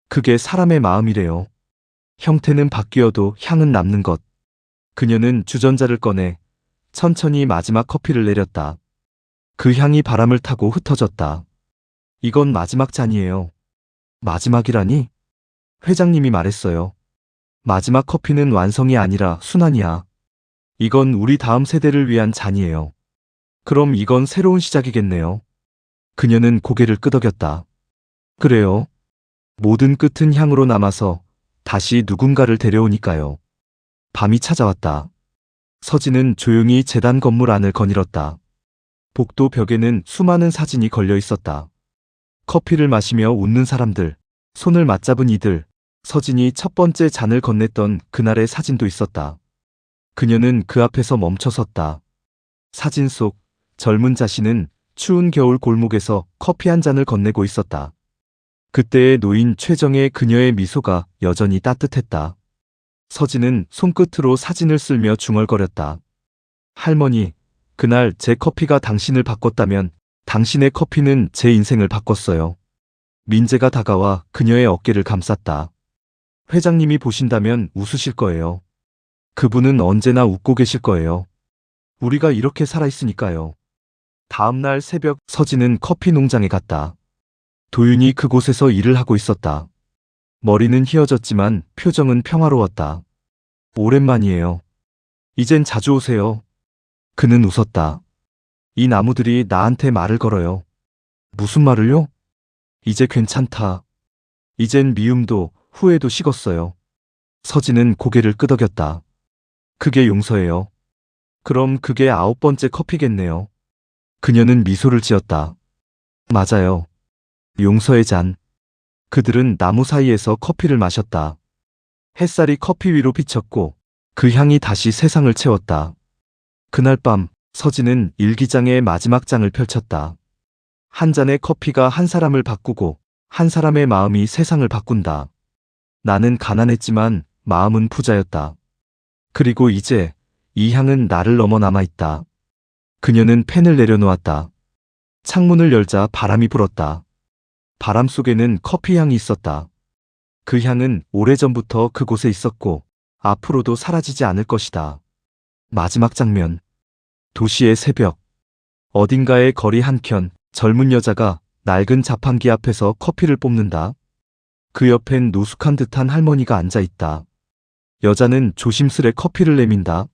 그게 사람의 마음이래요. 형태는 바뀌어도 향은 남는 것. 그녀는 주전자를 꺼내 천천히 마지막 커피를 내렸다. 그 향이 바람을 타고 흩어졌다. 이건 마지막 잔이에요. 마지막이라니? 회장님이 말했어요. 마지막 커피는 완성이 아니라 순환이야. 이건 우리 다음 세대를 위한 잔이에요. 그럼 이건 새로운 시작이겠네요. 그녀는 고개를 끄덕였다. 그래요. 모든 끝은 향으로 남아서 다시 누군가를 데려오니까요. 밤이 찾아왔다. 서진은 조용히 재단 건물 안을 거닐었다. 복도 벽에는 수많은 사진이 걸려 있었다. 커피를 마시며 웃는 사람들, 손을 맞잡은 이들, 서진이 첫 번째 잔을 건넸던 그날의 사진도 있었다. 그녀는 그 앞에서 멈춰 섰다. 사진 속 젊은 자신은 추운 겨울 골목에서 커피 한 잔을 건네고 있었다. 그때의 노인 최정의 그녀의 미소가 여전히 따뜻했다. 서진은 손끝으로 사진을 쓸며 중얼거렸다. 할머니, 그날 제 커피가 당신을 바꿨다면 당신의 커피는 제 인생을 바꿨어요. 민재가 다가와 그녀의 어깨를 감쌌다. 회장님이 보신다면 웃으실 거예요. 그분은 언제나 웃고 계실 거예요. 우리가 이렇게 살아있으니까요. 다음날 새벽 서진은 커피 농장에 갔다. 도윤이 그곳에서 일을 하고 있었다. 머리는 휘어졌지만 표정은 평화로웠다. 오랜만이에요. 이젠 자주 오세요. 그는 웃었다. 이 나무들이 나한테 말을 걸어요. 무슨 말을요? 이제 괜찮다. 이젠 미움도 후회도 식었어요. 서진은 고개를 끄덕였다. 그게 용서예요. 그럼 그게 9번째 커피겠네요. 그녀는 미소를 지었다. 맞아요. 용서의 잔. 그들은 나무 사이에서 커피를 마셨다. 햇살이 커피 위로 비쳤고 그 향이 다시 세상을 채웠다. 그날 밤 서진은 일기장의 마지막 장을 펼쳤다. 한 잔의 커피가 한 사람을 바꾸고 한 사람의 마음이 세상을 바꾼다. 나는 가난했지만 마음은 부자였다. 그리고 이제 이 향은 나를 넘어 남아있다. 그녀는 펜을 내려놓았다. 창문을 열자 바람이 불었다. 바람 속에는 커피 향이 있었다. 그 향은 오래전부터 그곳에 있었고 앞으로도 사라지지 않을 것이다. 마지막 장면. 도시의 새벽. 어딘가의 거리 한켠 젊은 여자가 낡은 자판기 앞에서 커피를 뽑는다. 그 옆엔 노숙한 듯한 할머니가 앉아 있다. 여자는 조심스레 커피를 내민다.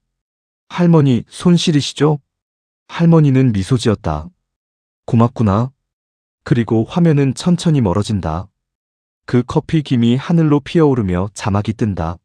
할머니, 손 시리시죠? 할머니는 미소 지었다. 고맙구나. 그리고 화면은 천천히 멀어진다. 그 커피 김이 하늘로 피어오르며 자막이 뜬다.